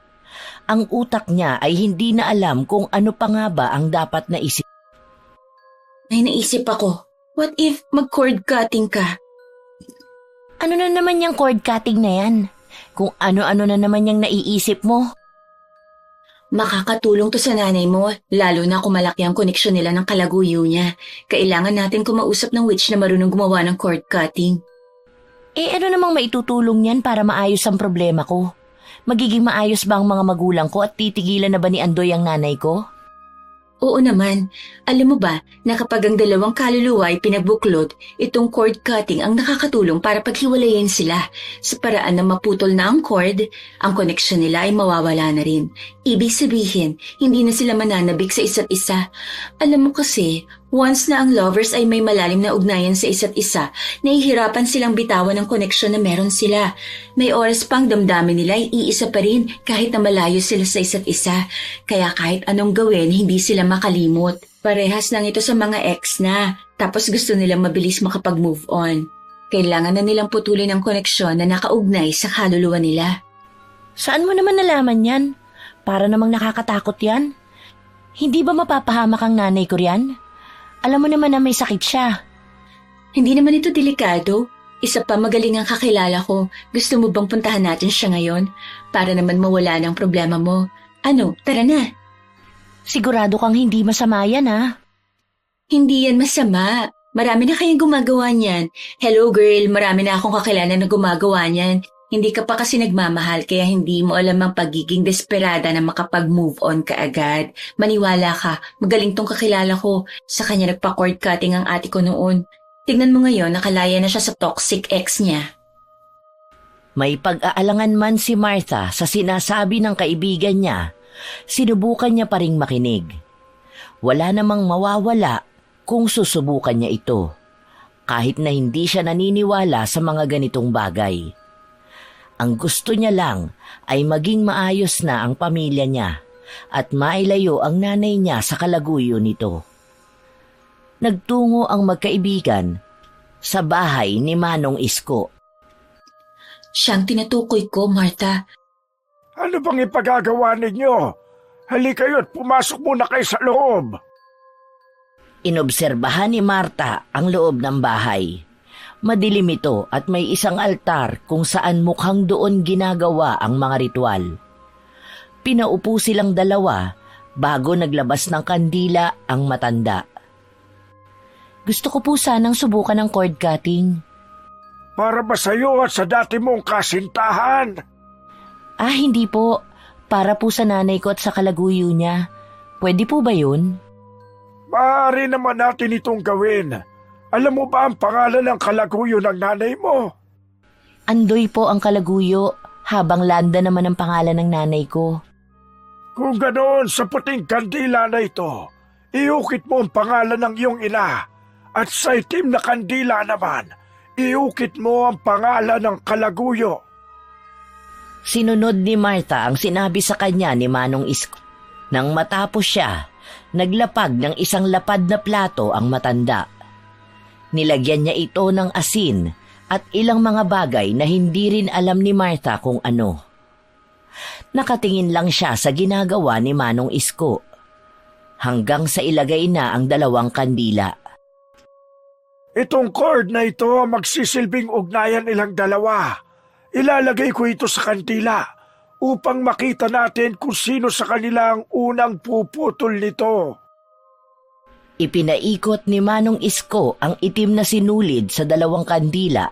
Ang utak niya ay hindi na alam kung ano pa nga ba ang dapat na isip. May naisip ako. What if mag-cord cutting ka? Ano na naman yung cord cutting na yan? Kung ano-ano na naman yung naiisip mo. Makakatulong to sa nanay mo, lalo na kung malaki ang koneksyon nila ng kalaguyo niya. Kailangan natin kumausap ng witch na marunong gumawa ng cord cutting. Ano namang maitutulong yan para maayos ang problema ko? Magiging maayos ba ang mga magulang ko at titigilan na ba ni Andoy ang nanay ko? Oo naman. Alam mo ba na kapag ang dalawang kaluluwa ay pinagbuklod, itong cord cutting ang nakakatulong para paghiwalayin sila. Sa paraan na maputol na ang cord, ang koneksyon nila ay mawawala na rin. Ibig sabihin, hindi na sila mananabik sa isa't isa. Alam mo kasi, once na ang lovers ay may malalim na ugnayan sa isa't isa, nahihirapan silang bitawan ng koneksyon na meron sila. May oras pang damdamin nila ay iisa pa rin kahit na malayo sila sa isa't isa. Kaya kahit anong gawin, hindi sila makalimot. Parehas lang ito sa mga ex na, tapos gusto nilang mabilis makapag-move on. Kailangan na nilang putulin ang koneksyon na nakaugnay sa kaluluwa nila. Saan mo naman nalaman yan? Para namang nakakatakot yan. Hindi ba mapapahamak ang nanay ko riyan? Alam mo naman na may sakit siya. Hindi naman ito delikado. Isa pa magaling ang kakilala ko. Gusto mo bang puntahan natin siya ngayon? Para naman mawala ng problema mo. Ano, tara na. Sigurado kang hindi masama yan, ha? Hindi yan masama. Marami na kayong gumagawa niyan. Hello girl, marami na akong kakilala na gumagawa niyan. Hindi ka pa kasi nagmamahal kaya hindi mo alam ang pagiging desperada na makapag-move on ka agad. Maniwala ka, magaling tong kakilala ko. Sa kanya nagpa-cord cutting ang ate ko noon. Tignan mo ngayon, nakalaya na siya sa toxic ex niya. May pag-aalangan man si Martha sa sinasabi ng kaibigan niya, sinubukan niya pa ring makinig. Wala namang mawawala kung susubukan niya ito, kahit na hindi siya naniniwala sa mga ganitong bagay. Ang gusto niya lang ay maging maayos na ang pamilya niya at mailayo ang nanay niya sa kalaguyo nito. Nagtungo ang magkaibigan sa bahay ni Manong Isko. Siyang tinutukoy ko, Martha. Ano bang ipagagawa ninyo? Halika kayo at pumasok muna kayo sa loob. Inobserbahan ni Martha ang loob ng bahay. Madilim ito at may isang altar kung saan mukhang doon ginagawa ang mga ritual. Pinaupo silang dalawa bago naglabas ng kandila ang matanda. Gusto ko po sanang subukan ng cord cutting. Para ba sa'yo at sa dati mong kasintahan? Hindi po. Para po sa nanay ko at sa kalaguyo niya. Pwede po ba yun? Maaari naman natin itong gawin. Alam mo ba ang pangalan ng kalaguyo ng nanay mo? Andoy po ang kalaguyo, habang Landa naman ang pangalan ng nanay ko. Kung ganoon, sa puting kandila na ito, iukit mo ang pangalan ng iyong ina. At sa itim na kandila naman, iukit mo ang pangalan ng kalaguyo. Sinunod ni Martha ang sinabi sa kanya ni Manong Isko. Nang matapos siya, naglapag ng isang lapad na plato ang matanda. Nilagyan niya ito ng asin at ilang mga bagay na hindi rin alam ni Martha kung ano. Nakatingin lang siya sa ginagawa ni Manong Isko, hanggang sa ilagay na ang dalawang kandila. Itong cord na ito ang magsisilbing ugnayan nilang dalawa. Ilalagay ko ito sa kandila upang makita natin kung sino sa kanila ang unang puputol nito. Ipinaikot ni Manong Isko ang itim na sinulid sa dalawang kandila,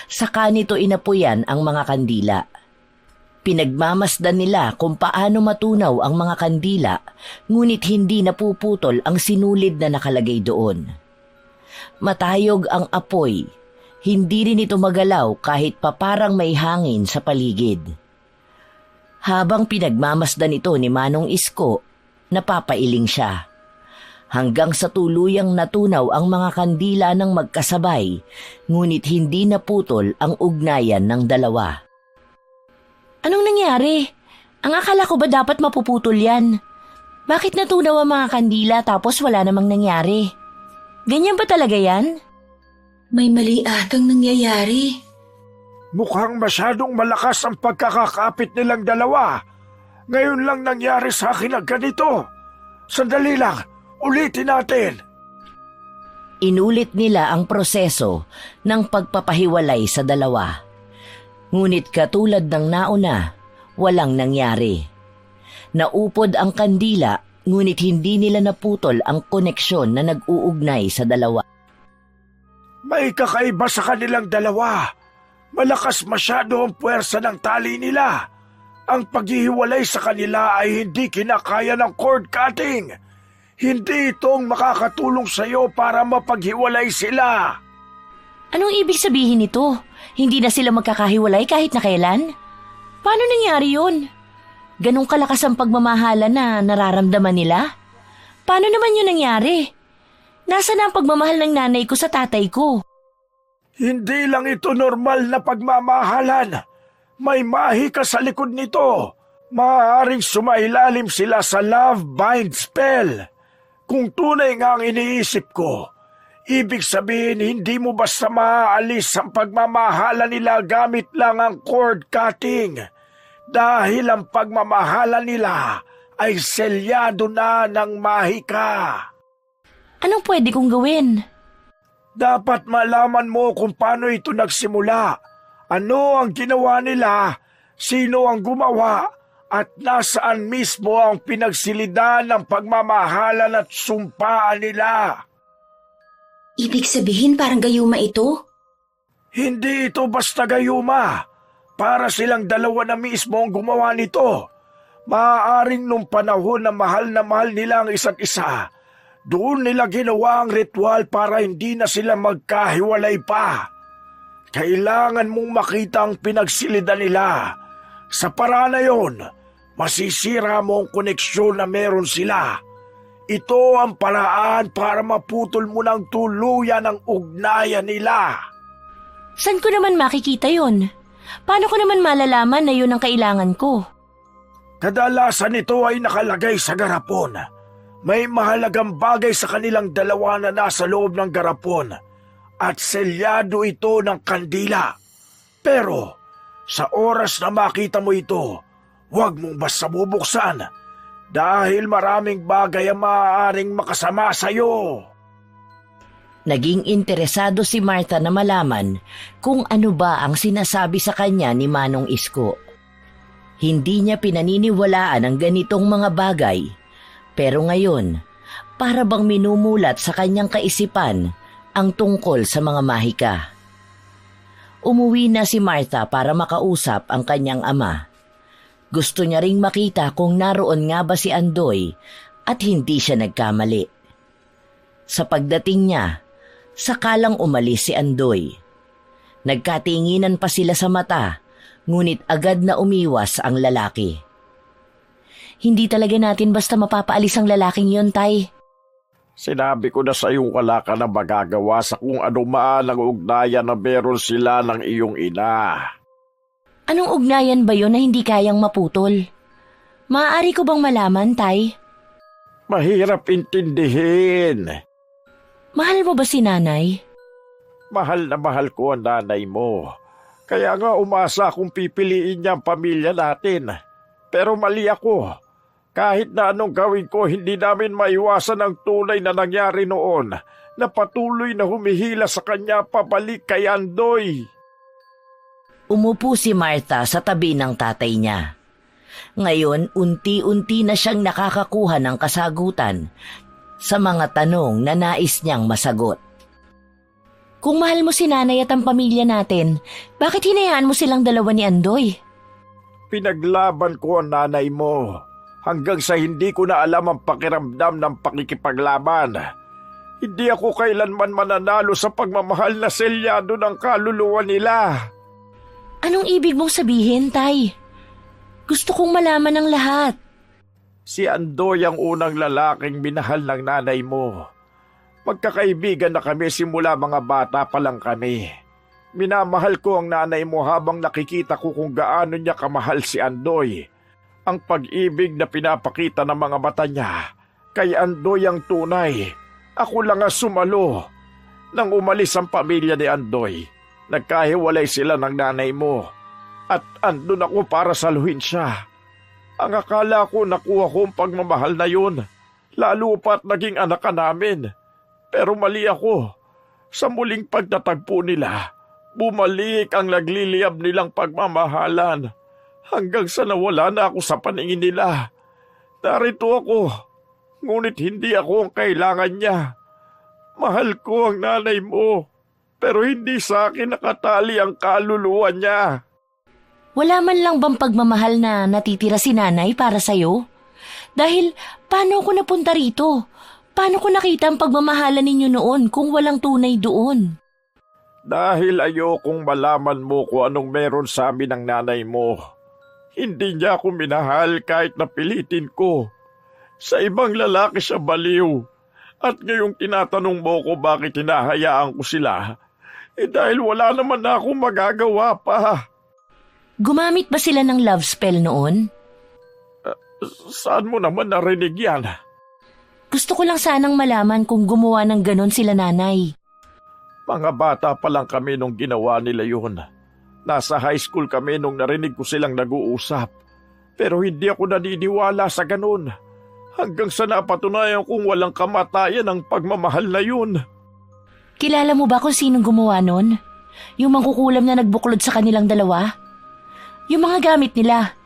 saka nito inapuyan ang mga kandila. Pinagmamasdan nila kung paano matunaw ang mga kandila, ngunit hindi napuputol ang sinulid na nakalagay doon. Matayog ang apoy, hindi rin ito magalaw kahit paparang may hangin sa paligid. Habang pinagmamasdan ito ni Manong Isko, napapailing siya. Hanggang sa tuluyang natunaw ang mga kandila ng magkasabay, ngunit hindi naputol ang ugnayan ng dalawa. Anong nangyari? Ang akala ko ba dapat mapuputol yan? Bakit natunaw ang mga kandila tapos wala namang nangyari? Ganyan ba talaga yan? May mali atang nangyayari. Mukhang masyadong malakas ang pagkakakapit nilang dalawa. Ngayon lang nangyari sa akin ang ganito. Sandali lang, ulitin natin. Inulit nila ang proseso ng pagpapahiwalay sa dalawa. Ngunit katulad ng nauna, walang nangyari. Naupod ang kandila, ngunit hindi nila naputol ang koneksyon na nag-uugnay sa dalawa. May kakaiba sa kanilang dalawa. Malakas masyado ang puwersa ng tali nila. Ang paghihiwalay sa kanila ay hindi kinakaya ng cord cutting. Hindi itong makakatulong sa iyo para mapaghiwalay sila. Anong ibig sabihin nito? Hindi na sila magkakahiwalay kahit na kailan? Paano nangyari yun? Ganong kalakas ang pagmamahalan na nararamdaman nila? Paano naman yun nangyari? Nasaan na ang pagmamahal ng nanay ko sa tatay ko? Hindi lang ito normal na pagmamahalan. May mahika sa likod nito. Maaaring sumailalim sila sa love bind spell. Kung tunay nga ang iniisip ko, ibig sabihin hindi mo basta maaalis ang pagmamahalan nila gamit lang ang cord cutting. dahil ang pagmamahalan nila ay selyado na ng mahika. Anong pwede kong gawin? Dapat malaman mo kung paano ito nagsimula, ano ang ginawa nila, sino ang gumawa, at nasaan mismo ang pinagsilidan ng pagmamahalan at sumpaan nila. Ibig sabihin parang gayuma ito? Hindi ito basta gayuma. Para silang dalawa na mismo ang gumawa nito. Maaaring nung panahon na mahal nila ang isa't isa, doon nila ginawa ang ritual para hindi na sila magkahiwalay pa. Kailangan mong makita ang pinagsilidan nila. Sa paraan na yon, masisira mo ang koneksyon na meron sila. Ito ang paraan para maputol mo ng tuluyan ang ugnayan nila. Saan ko naman makikita yon? Paano ko naman malalaman na yun ang kailangan ko? Kadalasan ito ay nakalagay sa garapon. May mahalagang bagay sa kanilang dalawa na nasa loob ng garapon at selyado ito ng kandila. Pero sa oras na makita mo ito, huwag mong basta bubuksan dahil maraming bagay ang maaaring makasama sa iyo. Naging interesado si Martha na malaman kung ano ba ang sinasabi sa kanya ni Manong Isko. Hindi niya pinaniniwalaan ang ganitong mga bagay, pero ngayon, para bang minumulat sa kanyang kaisipan ang tungkol sa mga mahika. Umuwi na si Martha para makausap ang kanyang ama. Gusto niya ring makita kung naroon nga ba si Andoy at hindi siya nagkamali. Sa pagdating niya, sakalang umalis si Andoy. Nagkatinginan pa sila sa mata, ngunit agad na umiwas ang lalaki. Hindi talaga natin basta mapapaalis ang lalaking yon, Tay. Sinabi ko na sa iyong wala ka na magagawa sa kung anuman ang ugnayan na meron sila ng iyong ina. Anong ugnayan ba yon na hindi kayang maputol? Maaari ko bang malaman, Tay? Mahirap intindihin. Mahal mo ba si nanay? Mahal na mahal ko ang nanay mo. Kaya nga umasa akong pipiliin niya ang pamilya natin. Pero mali ako. Kahit na anong gawin ko, hindi namin maiwasan ang tunay na nangyari noon na patuloy na humihila sa kanya pabalik kay Andoy. Umupo si Martha sa tabi ng tatay niya. Ngayon, unti-unti na siyang nakakakuha ng kasagutan sa mga tanong na nais niyang masagot. Kung mahal mo si nanay at ang pamilya natin, bakit hinayaan mo silang dalawa ni Andoy? Pinaglaban ko ang nanay mo hanggang sa hindi ko na alam ang pakiramdam ng pakikipaglaban. Hindi ako kailanman mananalo sa pagmamahal na selyado ng kaluluwa nila. Anong ibig mong sabihin, Tay? Gusto kong malaman ang lahat. Si Andoy ang unang lalaking minahal ng nanay mo. Magkakaibigan na kami simula mga bata pa lang kami. Minamahal ko ang nanay mo habang nakikita ko kung gaano niya kamahal si Andoy. Ang pag-ibig na pinapakita ng mga mata niya, kay Andoy ang tunay. Ako lang ang sumalo. Nang umalis ang pamilya ni Andoy, nagkahiwalay sila ng nanay mo. At andun ako para saluhin siya. Ang akala ko nakuha ko ang pagmamahal na yun, lalo pa't naging anak ka namin. Pero mali ako. Sa muling pagtatagpo nila, bumalik ang nagliliyab nilang pagmamahalan hanggang sa nawala na ako sa paningin nila. Narito ako, ngunit hindi ako ang kailangan niya. Mahal ko ang nanay mo, pero hindi sa akin nakatali ang kaluluwa niya. Wala man lang bang pagmamahal na natitira si nanay para sa'yo? Dahil paano ako napunta rito? Paano ko nakita ang pagmamahalan ninyo noon kung walang tunay doon? Dahil ayokong malaman mo kung anong meron sa amin ng nanay mo. Hindi niya ako minahal kahit napilitin ko. Sa ibang lalaki siya baliw. At ngayong tinatanong mo ko bakit hinahayaan ko sila, dahil wala naman na akong magagawa pa. Gumamit ba sila ng love spell noon? Saan mo naman narinig yan? Gusto ko lang sanang malaman kung gumawa ng ganon sila nanay. Mga bata pa lang kami nung ginawa nila yun. Nasa high school kami nung narinig ko silang nag-uusap. Pero hindi ako naniniwala sa ganun. Hanggang sa napatunayan kong walang kamatayan ang pagmamahal na yun. Kilala mo ba kung sinong gumawa nun? Yung mangkukulam na nagbuklod sa kanilang dalawa? Yung mga gamit nila.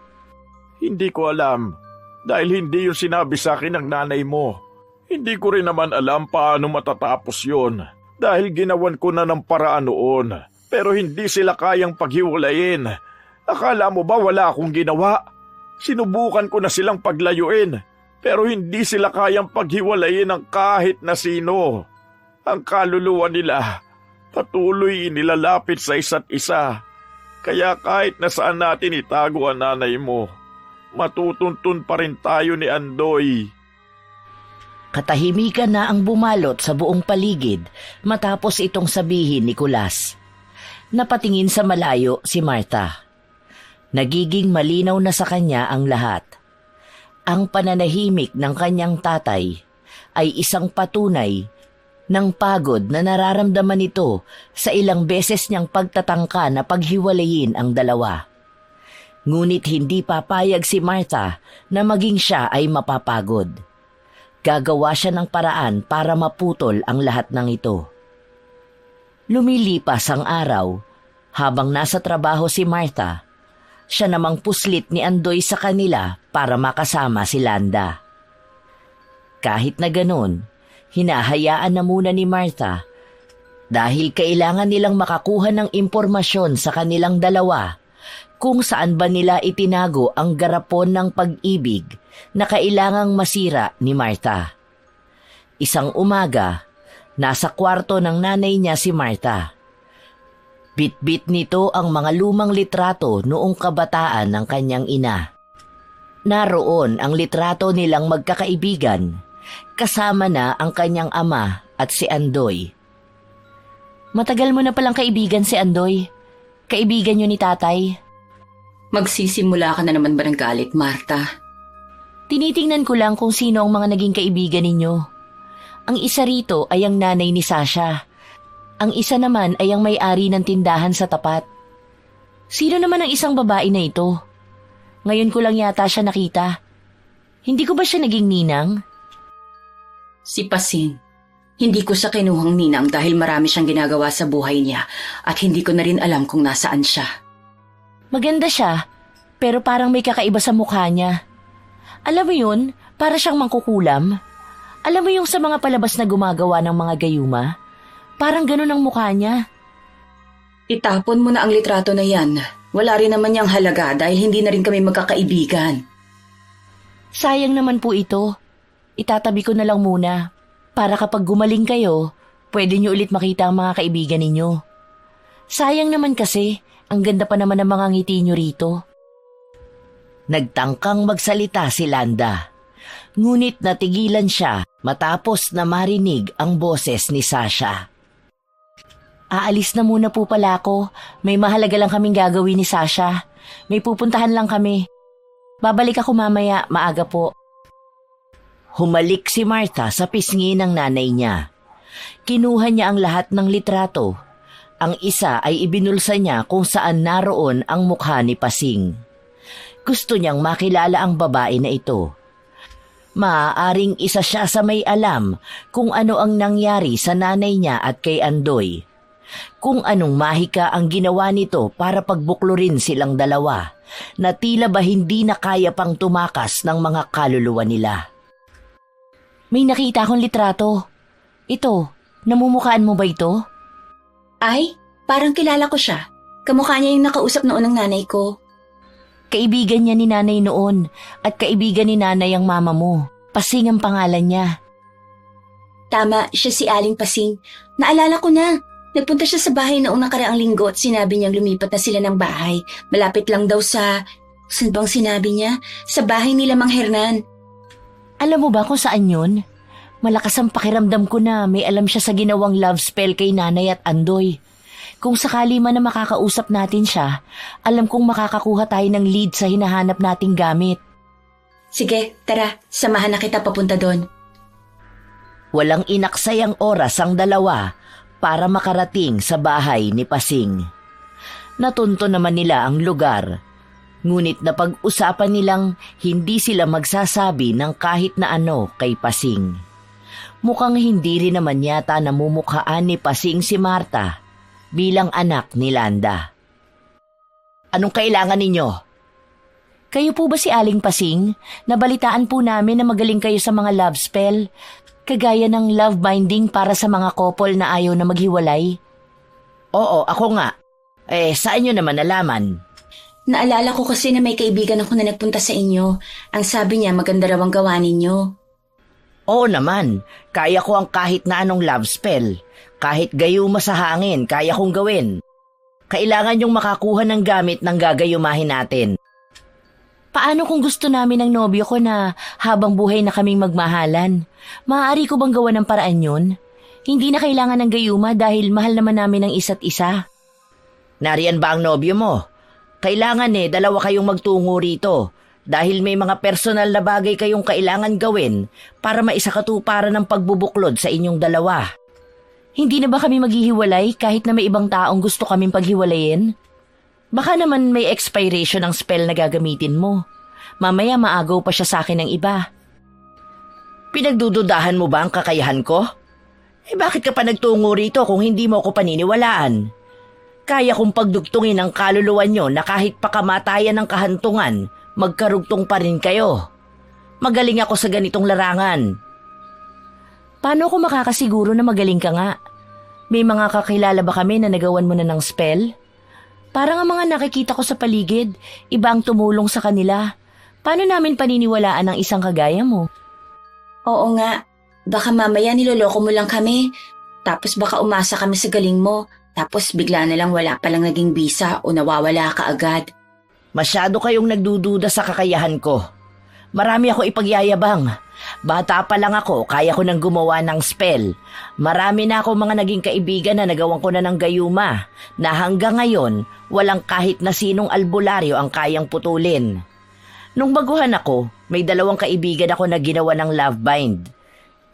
Hindi ko alam. Dahil hindi yun sinabi sa akin ng nanay mo. Hindi ko rin naman alam paano matatapos yun. Dahil ginawan ko na ng paraan noon. Pero hindi sila kayang paghiwalayin. Akala mo ba wala akong ginawa? Sinubukan ko na silang paglayuin. Pero hindi sila kayang paghiwalayin ng kahit na sino. Ang kaluluwa nila, patuloy inilalapit sa isa't isa. Kaya kahit nasaan natin itago ang nanay mo, matutuntun pa rin tayo ni Andoy. Katahimikan na ang bumalot sa buong paligid matapos itong sabihin ni Kulas. Napatingin sa malayo si Martha. Nagiging malinaw na sa kanya ang lahat. Ang pananahimik ng kanyang tatay ay isang patunay ng pagod na nararamdaman nito sa ilang beses niyang pagtatangka na paghiwalayin ang dalawa. Ngunit hindi papayag si Martha na maging siya ay mapapagod. Gagawa siya ng paraan para maputol ang lahat ng ito. Lumilipas ang araw, habang nasa trabaho si Martha, siya namang puslit ni Andoy sa kanila para makasama si Landa. Kahit na ganon, hinahayaan na muna ni Martha dahil kailangan nilang makakuha ng impormasyon sa kanilang dalawa kung saan ba nila itinago ang garapon ng pag-ibig na kailangang masira ni Martha. Isang umaga, nasa kwarto ng nanay niya si Martha. Bit-bit nito ang mga lumang litrato noong kabataan ng kanyang ina. Naroon ang litrato nilang magkakaibigan, kasama na ang kanyang ama at si Andoy. Matagal mo na palang kaibigan si Andoy. Kaibigan niyo ni tatay. Magsisimula ka na naman ba ng galit, Martha? Tinitingnan ko lang kung sino ang mga naging kaibigan ninyo. Ang isa rito ay ang nanay ni Sasha. Ang isa naman ay ang may-ari ng tindahan sa tapat. Sino naman ang isang babae na ito? Ngayon ko lang yata siya nakita. Hindi ko ba siya naging ninang? Si Pasing. Hindi ko siya kinuhang ninang dahil marami siyang ginagawa sa buhay niya at hindi ko na rin alam kung nasaan siya. Maganda siya, pero parang may kakaiba sa mukha niya. Alam mo yun, para siyang mangkukulam. Alam mo yung sa mga palabas na gumagawa ng mga gayuma? Parang ganun ang mukha niya. Itapon mo na ang litrato na yan. Wala rin naman niyang halaga dahil hindi na rin kami magkakaibigan. Sayang naman po ito. Itatabi ko na lang muna. Para kapag gumaling kayo, pwede niyo ulit makita ang mga kaibigan ninyo. Sayang naman kasi, ang ganda pa naman ng mga ngiti niyo rito. Nagtangkang magsalita si Landa. Ngunit natigilan siya matapos na marinig ang boses ni Sasha. Aalis na muna po pala ako. May mahalaga lang kaming gagawin ni Sasha. May pupuntahan lang kami. Babalik ako mamaya, maaga po. Humalik si Martha sa pisngi ng nanay niya. Kinuha niya ang lahat ng litrato. Ang isa ay ibinulsa niya kung saan naroon ang mukha ni Pasing. Gusto niyang makilala ang babae na ito. Maaaring isa siya sa may alam kung ano ang nangyari sa nanay niya at kay Andoy. Kung anong mahika ang ginawa nito para pagbuklurin silang dalawa na tila ba hindi na kaya pang tumakas ng mga kaluluwa nila. May nakita akong litrato. Ito, namumukhaan mo ba ito? Ay, parang kilala ko siya. Kamukha niya yung nakausap noon ng nanay ko. Kaibigan niya ni nanay noon at kaibigan ni nanay ang mama mo. Pasing ang pangalan niya. Tama, siya si Aling Pasing. Naalala ko na. Nagpunta siya sa bahay noong nakaraang linggo at sinabi niyang lumipat na sila ng bahay. Malapit lang daw sa... Saan bang sinabi niya? Sa bahay nila Mang Hernan. Alam mo ba kung saan yun? Malakas ang pakiramdam ko na may alam siya sa ginawang love spell kay nanay at Andoy. Kung sakali man na makakausap natin siya, alam kong makakakuha tayo ng lead sa hinahanap nating gamit. Sige, tara. Samahan na kita papunta doon. Walang inaksay ang oras ang dalawa para makarating sa bahay ni Pasing. Natunto naman nila ang lugar. Ngunit napag-usapan nilang hindi sila magsasabi ng kahit na ano kay Pasing. Mukhang hindi rin naman yata namumukhaan ni Pasing si Marta bilang anak ni Landa. Anong kailangan ninyo? Kayo po ba si Aling Pasing? Nabalitaan po namin na magaling kayo sa mga love spell, kagaya ng love binding para sa mga couple na ayaw na maghiwalay. Oo, ako nga. Saan nyo naman nalaman? Naalala ko kasi na may kaibigan ako na nagpunta sa inyo. Ang sabi niya maganda raw ang gawa ninyo. Oo naman, kaya ko ang kahit na anong love spell. Kahit gayuma sa hangin, kaya kong gawin. Kailangan yung makakuha ng gamit ng gagayumahin natin. Paano kung gusto namin ng nobyo ko na habang buhay na kaming magmahalan? Maaari ko bang gawa ng paraan yun? Hindi na kailangan ng gayuma dahil mahal naman namin ang isa't isa. Nariyan ba ang nobyo mo? Kailangan dalawa kayong magtungo rito dahil may mga personal na bagay kayong kailangan gawin para maisakatuparan ng pagbubuklod sa inyong dalawa. Hindi na ba kami maghihiwalay kahit na may ibang taong gusto kaming paghiwalayin? Baka naman may expiration ng spell na gagamitin mo. Mamaya maagaw pa siya sa akin ng iba. Pinagdududahan mo ba ang kakayahan ko? Bakit ka pa nagtungo rito kung hindi mo ako paniniwalaan? Kaya kong pagdugtungin ang kaluluwa nyo na kahit pakamatayan ng kahantungan, magkarugtong pa rin kayo. Magaling ako sa ganitong larangan. Paano ko makakasiguro na magaling ka nga? May mga kakilala ba kami na nagawan mo na ng spell? Parang ang mga nakikita ko sa paligid, iba ang tumulong sa kanila. Paano namin paniniwalaan ang isang kagaya mo? Oo nga, baka mamaya niloloko mo lang kami. Tapos baka umasa kami sa galing mo. Tapos bigla na lang wala palang naging bisa o nawawala ka agad. Masyado kayong nagdududa sa kakayahan ko. Marami ako ipagyayabang. Bata pa lang ako, kaya ko nang gumawa ng spell. Marami na ako mga naging kaibigan na nagawan ko na ng gayuma, na hanggang ngayon, walang kahit na sinong albularyo ang kayang putulin. Nung baguhan ako, may 2 kaibigan ako na ginawa ng love bind.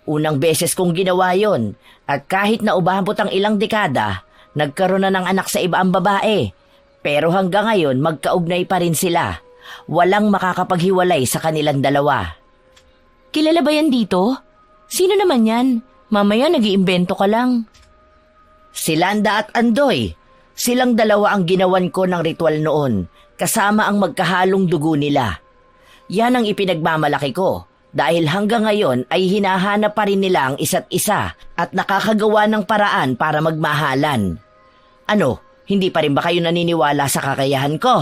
Unang beses kong ginawa yon, at kahit na umabot ang ilang dekada, nagkaroon na ng anak sa iba ang babae. Pero hanggang ngayon, magkaugnay pa rin sila. Walang makakapaghiwalay sa kanilang dalawa. Kilala ba yan dito? Sino naman yan? Mamaya nag-iimbento ka lang. Si Landa at Andoy. Silang dalawa ang ginawan ko ng ritual noon, kasama ang magkahalong dugo nila. Yan ang ipinagmamalaki ko, dahil hanggang ngayon ay hinahanap pa rin nila ang isa't isa at nakakagawa ng paraan para magmahalan. Ano, hindi pa rin ba kayo naniniwala sa kakayahan ko?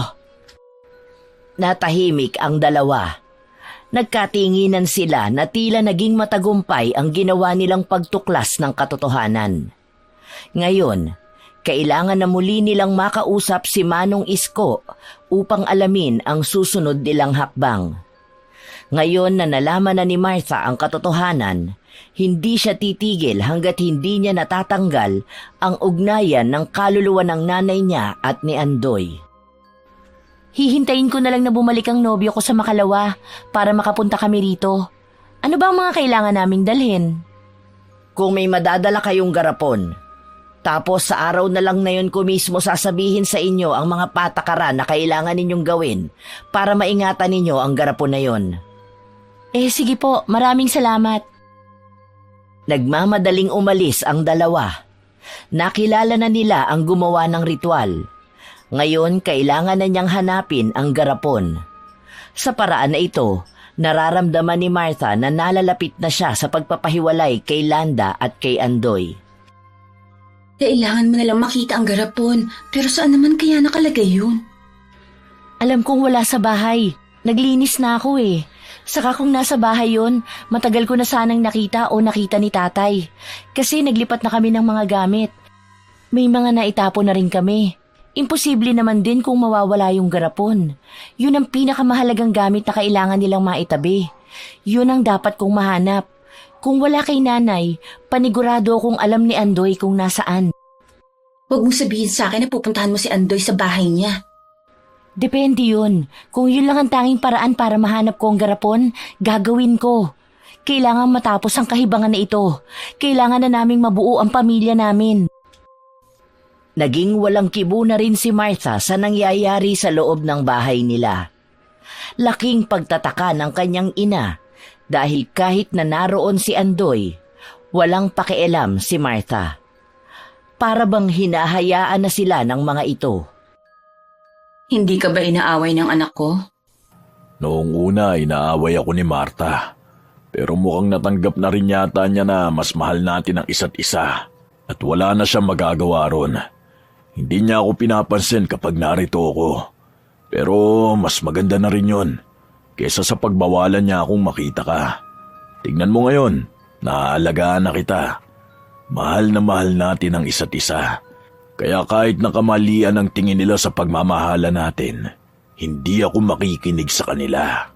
Natahimik ang dalawa. Nagkatinginan sila na tila naging matagumpay ang ginawa nilang pagtuklas ng katotohanan. Ngayon, kailangan na muli nilang makausap si Manong Isko upang alamin ang susunod nilang hakbang. Ngayon na nalaman na ni Martha ang katotohanan, hindi siya titigil hanggat hindi niya natatanggal ang ugnayan ng kaluluwa ng nanay niya at ni Andoy. Hihintayin ko na lang na bumalik ang nobyo ko sa Makalawa para makapunta kami rito. Ano ba ang mga kailangan naming dalhin? Kung may madadala kayong garapon, tapos sa araw na lang na yun ko mismo sasabihin sa inyo ang mga patakaran na kailangan ninyong gawin para maingatan ninyo ang garapon na yun. Sige po, maraming salamat. Nagmamadaling umalis ang dalawa. Nakilala na nila ang gumawa ng ritual. Ngayon, kailangan na niyang hanapin ang garapon. Sa paraan na ito, nararamdaman ni Martha na nalalapit na siya sa pagpapahiwalay kay Landa at kay Andoy. Kailangan mo na lang makita ang garapon, pero saan naman kaya nakalagay yun? Alam kong wala sa bahay. Naglinis na ako eh. Saka kung nasa bahay yun, matagal ko na sanang nakita o nakita ni tatay. Kasi naglipat na kami ng mga gamit. May mga naitapon na rin kami. Imposible naman din kung mawawala yung garapon. Yun ang pinakamahalagang gamit na kailangan nilang maitabi. Yun ang dapat kong mahanap. Kung wala kay nanay, panigurado akong alam ni Andoy kung nasaan. Huwag mong sabihin sa akin na pupuntahan mo si Andoy sa bahay niya. Depende yun. Kung yun lang ang tanging paraan para mahanap ko ang garapon, gagawin ko. Kailangan matapos ang kahibangan na ito. Kailangan na naming mabuo ang pamilya namin. Naging walang kibo na rin si Martha sa nangyayari sa loob ng bahay nila. Laking pagtataka ng kanyang ina dahil kahit na naroon si Andoy, walang pakialam si Martha. Para bang hinahayaan na sila ng mga ito. Hindi ka ba inaaway ng anak ko? Noong una, inaaway ako ni Martha. Pero mukhang natanggap na rin yata niya na mas mahal natin ang isa't isa. At wala na siyang magagawa ron. Hindi niya ako pinapansin kapag narito ako. Pero mas maganda na rin yun. Kesa sa pagbawalan niya akong makita ka. Tignan mo ngayon, naaalagaan na kita. Mahal na mahal natin ang isa't isa. Kaya kahit nakamalian ang tingin nila sa pagmamahala natin, hindi ako makikinig sa kanila.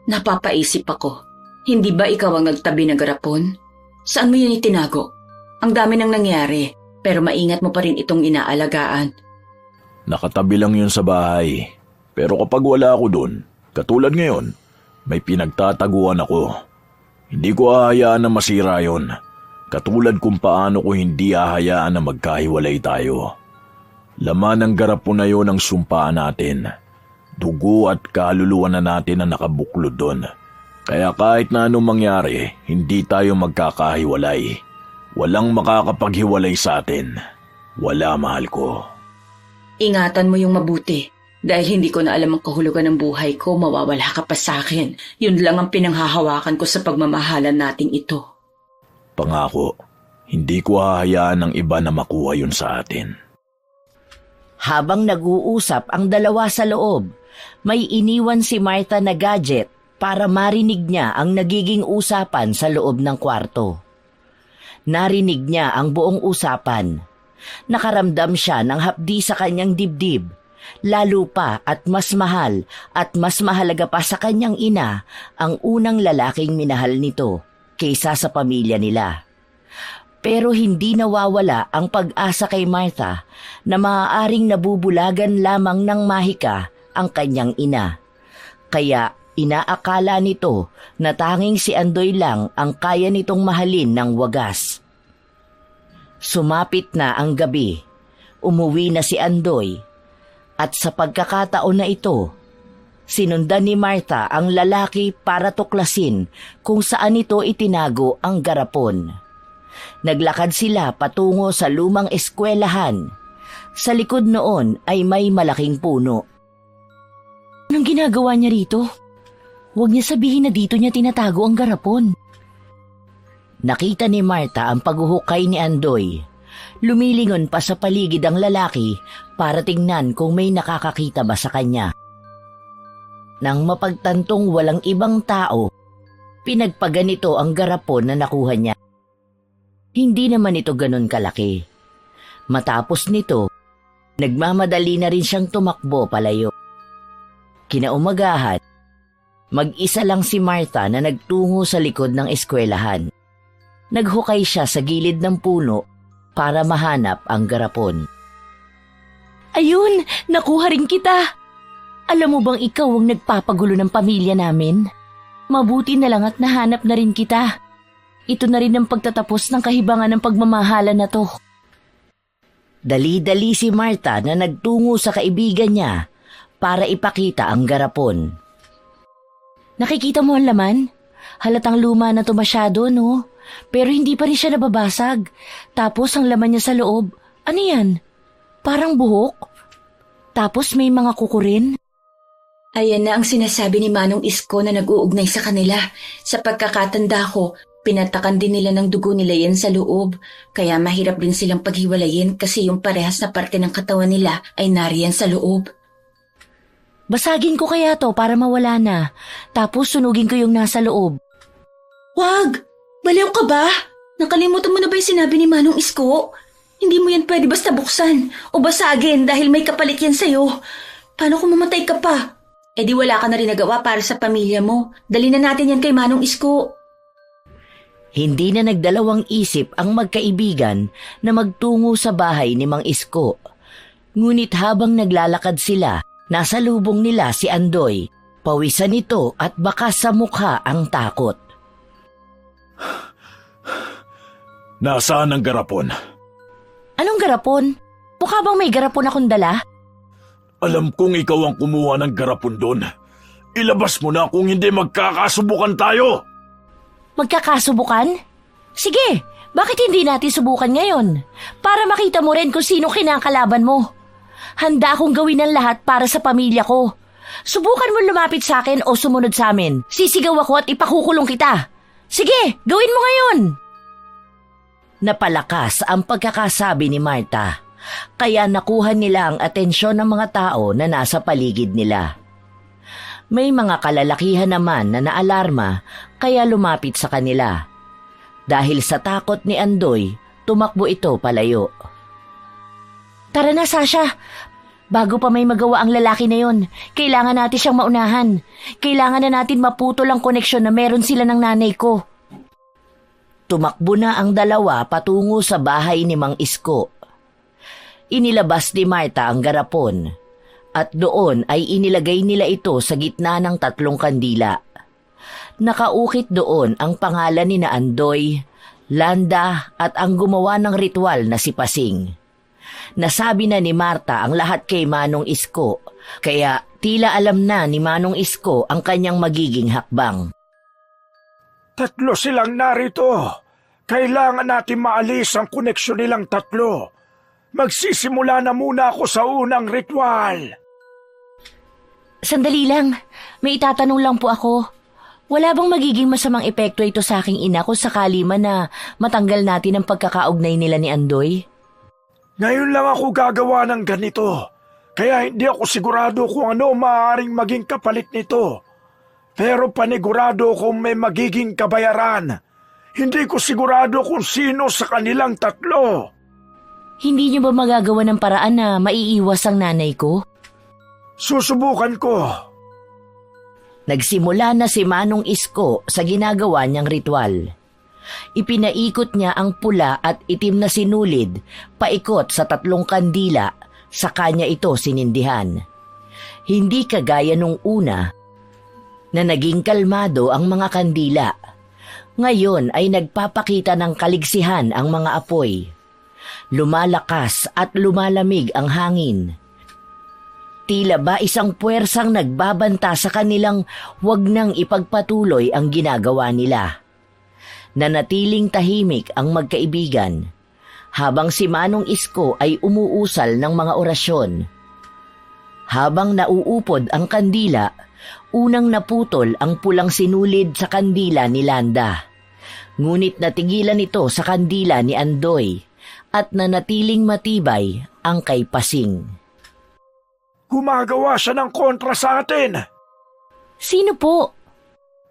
Napapaisip ako. Hindi ba ikaw ang nagtabi ng garapon? Saan mo yun itinago? Ang dami nang nangyari, pero maingat mo pa rin itong inaalagaan. Nakatabi lang yun sa bahay. Pero kapag wala ako dun, katulad ngayon, may pinagtataguan ako. Hindi ko hahayaan na masira yun. Katulad kung paano ko hindi hahayaan na magkahiwalay tayo. Laman ng garapon na yun ang sumpaan natin. Dugo at kaluluwa na natin ang nakabuklod doon. Kaya kahit na anong mangyari, hindi tayo magkakahiwalay. Walang makakapaghiwalay sa atin. Wala, mahal ko. Ingatan mo yung mabuti. Dahil hindi ko na alam ang kahulugan ng buhay ko, mawawala ka pa sa akin. Yun lang ang pinanghahawakan ko sa pagmamahalan nating ito. Pangako, hindi ko hahayaan ng iba na makuha yun sa atin. Habang nag-uusap ang dalawa sa loob, may iniwan si Martha na gadget para marinig niya ang nagiging usapan sa loob ng kwarto. Narinig niya ang buong usapan. Nakaramdam siya ng hapdi sa kanyang dibdib, lalo pa at mas mahalaga pa sa kanyang ina ang unang lalaking minahal nito kaysa sa pamilya nila. Pero hindi nawawala ang pag-asa kay Martha na maaaring nabubulagan lamang ng mahika ang kanyang ina. Kaya inaakala nito na tanging si Andoy lang ang kaya nitong mahalin ng wagas. Sumapit na ang gabi. Umuwi na si Andoy. At sa pagkakataon na ito, sinundan ni Martha ang lalaki para tuklasin kung saan ito itinago ang garapon. Naglakad sila patungo sa lumang eskwelahan. Sa likod noon ay may malaking puno. Anong ginagawa niya rito? Huwag niya sabihin na dito niya tinatago ang garapon. Nakita ni Martha ang paghuhukay ni Andoy. Lumilingon pa sa paligid ang lalaki para tingnan kung may nakakakita ba sa kanya. Nang mapagtantong walang ibang tao, pinagpaganito ang garapon na nakuha niya. Hindi naman ito ganun kalaki. Matapos nito, nagmamadali na rin siyang tumakbo palayo. Kinaumagahan, mag-isa lang si Martha na nagtungo sa likod ng eskwelahan. Naghukay siya sa gilid ng puno para mahanap ang garapon. Ayun, nakuha rin kita! Alam mo bang ikaw ang nagpapagulo ng pamilya namin? Mabuti na lang at nahanap na rin kita. Ito na rin ang pagtatapos ng kahibangan ng pagmamahala na to. Dali-dali si Martha na nagtungo sa kaibigan niya para ipakita ang garapon. Nakikita mo ang laman? Halatang luma na to masyado, no? Pero hindi pa rin siya nababasag. Tapos ang laman niya sa loob, ano yan? Parang buhok? Tapos may mga kuko rin? Ayan na ang sinasabi ni Manong Isko na nag-uugnay sa kanila. Sa pagkakatanda ko, pinatakan din nila ng dugo nila yan sa loob. Kaya mahirap din silang paghiwalayin kasi yung parehas na parte ng katawan nila ay nariyan sa loob. Basagin ko kaya to para mawala na. Tapos sunugin ko yung nasa loob. Wag! Baliw ka ba? Nakalimutan mo na ba yung sinabi ni Manong Isko? Hindi mo yan pwede basta buksan o basagin dahil may kapalit yan sa'yo. Paano kung mamatay ka pa? E di wala ka na rin nagawa para sa pamilya mo. Dali na natin yan kay Manong Isko. Hindi na nagdalawang isip ang magkaibigan na magtungo sa bahay ni Mang Isko. Ngunit habang naglalakad sila, nasa lubong nila si Andoy. Pawisan ito at baka sa mukha ang takot. Nasaan ang garapon? Anong garapon? Mukha bang may garapon akong dala? Alam kong ikaw ang kumuha ng garapon doon. Ilabas mo na kung hindi magkakasubukan tayo. Magkakasubukan? Sige, bakit hindi natin subukan ngayon? Para makita mo rin kung sino kinakalaban mo. Handa akong gawin ang lahat para sa pamilya ko. Subukan mo lumapit sa akin o sumunod sa amin. Sisigaw ako at ipakukulong kita. Sige, gawin mo ngayon! Napalakas ang pagkakasabi ni Martha, kaya nakuha nila ang atensyon ng mga tao na nasa paligid nila. May mga kalalakihan naman na naalarma kaya lumapit sa kanila. Dahil sa takot ni Andoy, tumakbo ito palayo. Tara na, Sasha. Bago pa may magawa ang lalaki na yon, kailangan natin siyang maunahan. Kailangan na natin maputol ang koneksyon na meron sila ng nanay ko. Tumakbo na ang dalawa patungo sa bahay ni Mang Isko. Inilabas ni Martha ang garapon at doon ay inilagay nila ito sa gitna ng 3 kandila. Nakaukit doon ang pangalan ni na Andoy, Landa at ang gumawa ng ritual na si Pasing. Nasabi na ni Martha ang lahat kay Manong Isko, kaya tila alam na ni Manong Isko ang kanyang magiging hakbang. 3 silang narito. Kailangan natin maalis ang koneksyon nilang 3. Magsisimula na muna ako sa unang ritual. Sandali lang, may itatanong lang po ako. Wala bang magiging masamang epekto ito sa aking ina kung sakali man na matanggal natin ang pagkakaugnay nila ni Andoy? Ngayon lang ako gagawa ng ganito, kaya hindi ako sigurado kung ano maaaring maging kapalit nito. Pero panigurado kung may magiging kabayaran. Hindi ko sigurado kung sino sa kanilang 3. Hindi niyo ba magagawa ng paraan na maiiwas ang nanay ko? Susubukan ko. Nagsimula na si Manong Isko sa ginagawa niyang ritual. Ipinaikot niya ang pula at itim na sinulid paikot sa 3 kandila, sa kanya ito sinindihan. Hindi kagaya nung una na naging kalmado ang mga kandila. Ngayon ay nagpapakita ng kaligsihan ang mga apoy. Lumalakas at lumalamig ang hangin. Tila ba isang puwersang nagbabanta sa kanilang huwag nang ipagpatuloy ang ginagawa nila. Nanatiling tahimik ang magkaibigan, habang si Manong Isko ay umuusal ng mga orasyon. Habang nauupod ang kandila, unang naputol ang pulang sinulid sa kandila ni Landa. Ngunit natigilan ito sa kandila ni Andoy at nanatiling matibay ang kay Pasing. Gumagawa siya ng kontra sa atin. Sino po?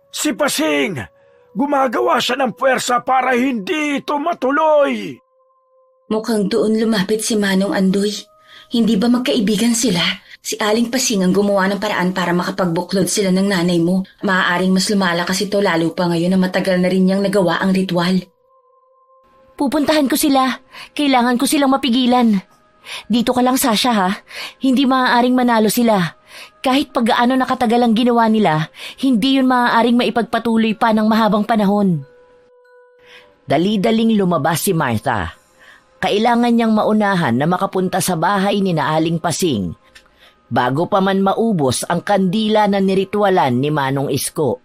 Si Pasing. Gumagawa siya ng puwersa para hindi ito matuloy. Mukhang doon lumapit si Manong Andoy. Hindi ba magkaibigan sila? Si Aling Pasing ang gumawa ng paraan para makapagbuklod sila ng nanay mo. Maaaring mas lumalakas ito lalo pa ngayon na matagal na rin niyang nagawa ang ritual. Pupuntahan ko sila. Kailangan ko silang mapigilan. Dito ka lang, Sasha, ha? Hindi maaaring manalo sila. Kahit pag-gaano nakatagal ang ginawa nila, hindi yun maaaring maipagpatuloy pa ng mahabang panahon. Dali-daling lumabas si Martha. Kailangan niyang maunahan na makapunta sa bahay ni na Aling Pasing bago pa man maubos ang kandila na niritwalan ni Manong Isko.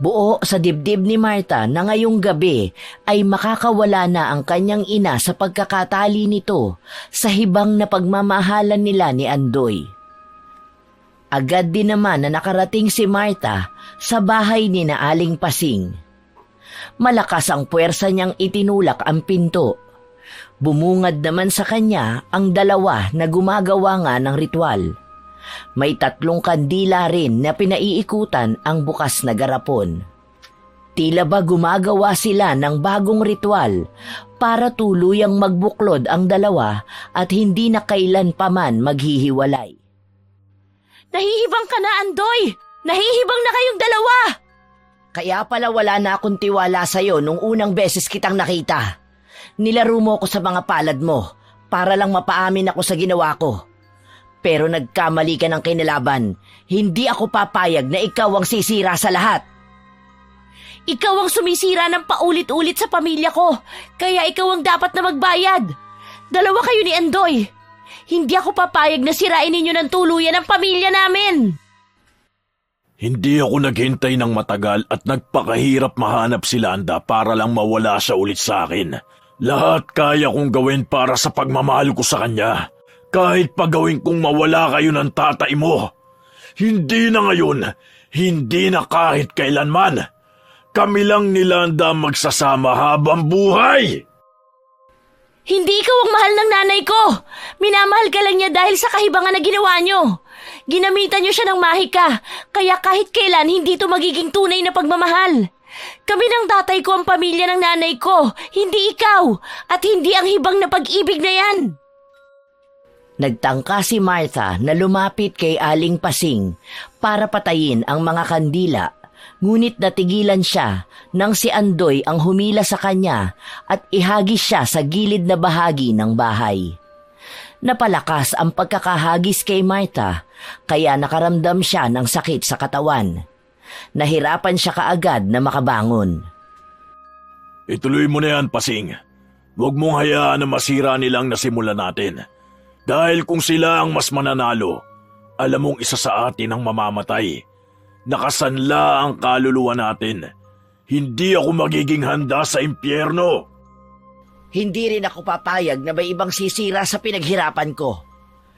Buo sa dibdib ni Martha na ngayong gabi ay makakawala na ang kanyang ina sa pagkakatali nito sa hibang na pagmamahalan nila ni Andoy. Agad din naman na nakarating si Martha sa bahay ni na Aling Pasing. Malakas ang puwersa niyang itinulak ang pinto. Bumungad naman sa kanya ang 2 na gumagawa nga ng ritual. May 3 kandila rin na pinaiikutan ang bukas na garapon. Tila ba gumagawa sila ng bagong ritual para tuluyang magbuklod ang 2 at hindi na kailan paman maghihiwalay. Nahihibang ka na, Andoy! Nahihibang na kayong 2! Kaya pala wala na akong tiwala sa'yo nung unang beses kitang nakita. Nilaro mo ko sa mga palad mo para lang mapaamin ako sa ginawa ko. Pero nagkamali ka ng kinalaban. Hindi ako papayag na ikaw ang sisira sa lahat. Ikaw ang sumisira ng paulit-ulit sa pamilya ko, kaya ikaw ang dapat na magbayad. Dalawa kayo ni Andoy. Hindi ako papayag na sirain ninyo ng tuluyan ang pamilya namin. Hindi ako naghintay ng matagal at nagpakahirap mahanap si Landa para lang mawala siya ulit sa akin. Lahat kaya kong gawin para sa pagmamahal ko sa kanya. Kahit pagawin kong mawala kayo ng tatay mo. Hindi na ngayon, hindi na kahit kailanman. Kami lang ni Landa magsasama habang buhay. Hindi ikaw ang mahal ng nanay ko. Minamahal ka lang niya dahil sa kahibangan na ginawa niyo. Ginamitan niyo siya ng mahika, kaya kahit kailan hindi ito magiging tunay na pagmamahal. Kami ng tatay ko ang pamilya ng nanay ko, hindi ikaw, at hindi ang hibang na pag-ibig na yan. Nagtangka si Martha na lumapit kay Aling Pasing para patayin ang mga kandila, ngunit natigilan siya nang si Andoy ang humila sa kanya at ihagis siya sa gilid na bahagi ng bahay. Napalakas ang pagkakahagis kay Martha, kaya nakaramdam siya ng sakit sa katawan. Nahirapan siya kaagad na makabangon. Ituloy mo na yan, Pasing. Huwag mong hayaan na masira nilang nasimulan natin. Dahil kung sila ang mas mananalo, alam mong isa sa atin ang mamamatay. Nakasanla ang kaluluwa natin. Hindi ako magiging handa sa impyerno. Hindi rin ako papayag na may ibang sisira sa pinaghirapan ko.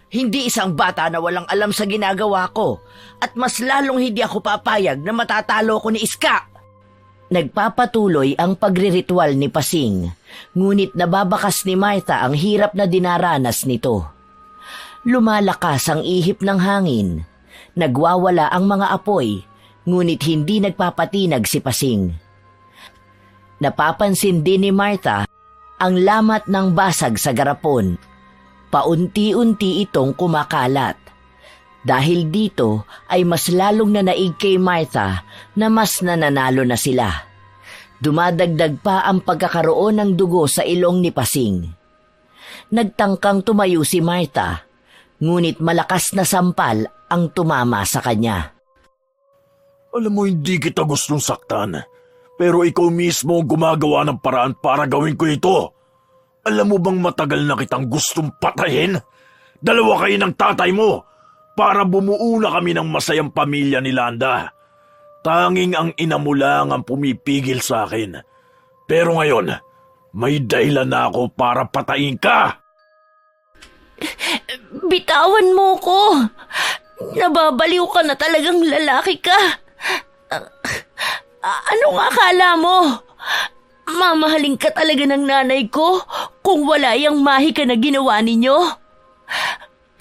Hindi isang bata na walang alam sa ginagawa ko at mas lalong hindi ako papayag na matatalo ko ni Iska. Nagpapatuloy ang pagriritual ni Pasing, ngunit nababakas ni Martha ang hirap na dinaranas nito. Lumalakas ang ihip ng hangin. Nagwawala ang mga apoy, ngunit hindi nagpapatinag si Pasing. Napapansin din ni Martha ang lamat ng basag sa garapon. Paunti-unti itong kumakalat. Dahil dito ay mas lalong nanaig kay Martha na mas nananalo na sila. Dumadagdag pa ang pagkakaroon ng dugo sa ilong ni Pasing. Nagtangkang tumayo si Martha, ngunit malakas na sampal ang tumama sa kanya. Alam mo, hindi kita gustong saktan. Pero ikaw mismo ang gumagawa ng paraan para gawin ko ito. Alam mo bang matagal na kitang gustong patayin? Dalawa kayo ng tatay mo para bumuo na kami ng masayang pamilya ni Landa. Tanging ang ina mo lang ang pumipigil sa akin. Pero ngayon, may dahilan na ako para patayin ka. Bitawan mo ko. Nababaliw ka na talagang lalaki ka. Anong akala mo? Mamahalin ka talaga ng nanay ko kung wala yung mahika na ginawa ninyo?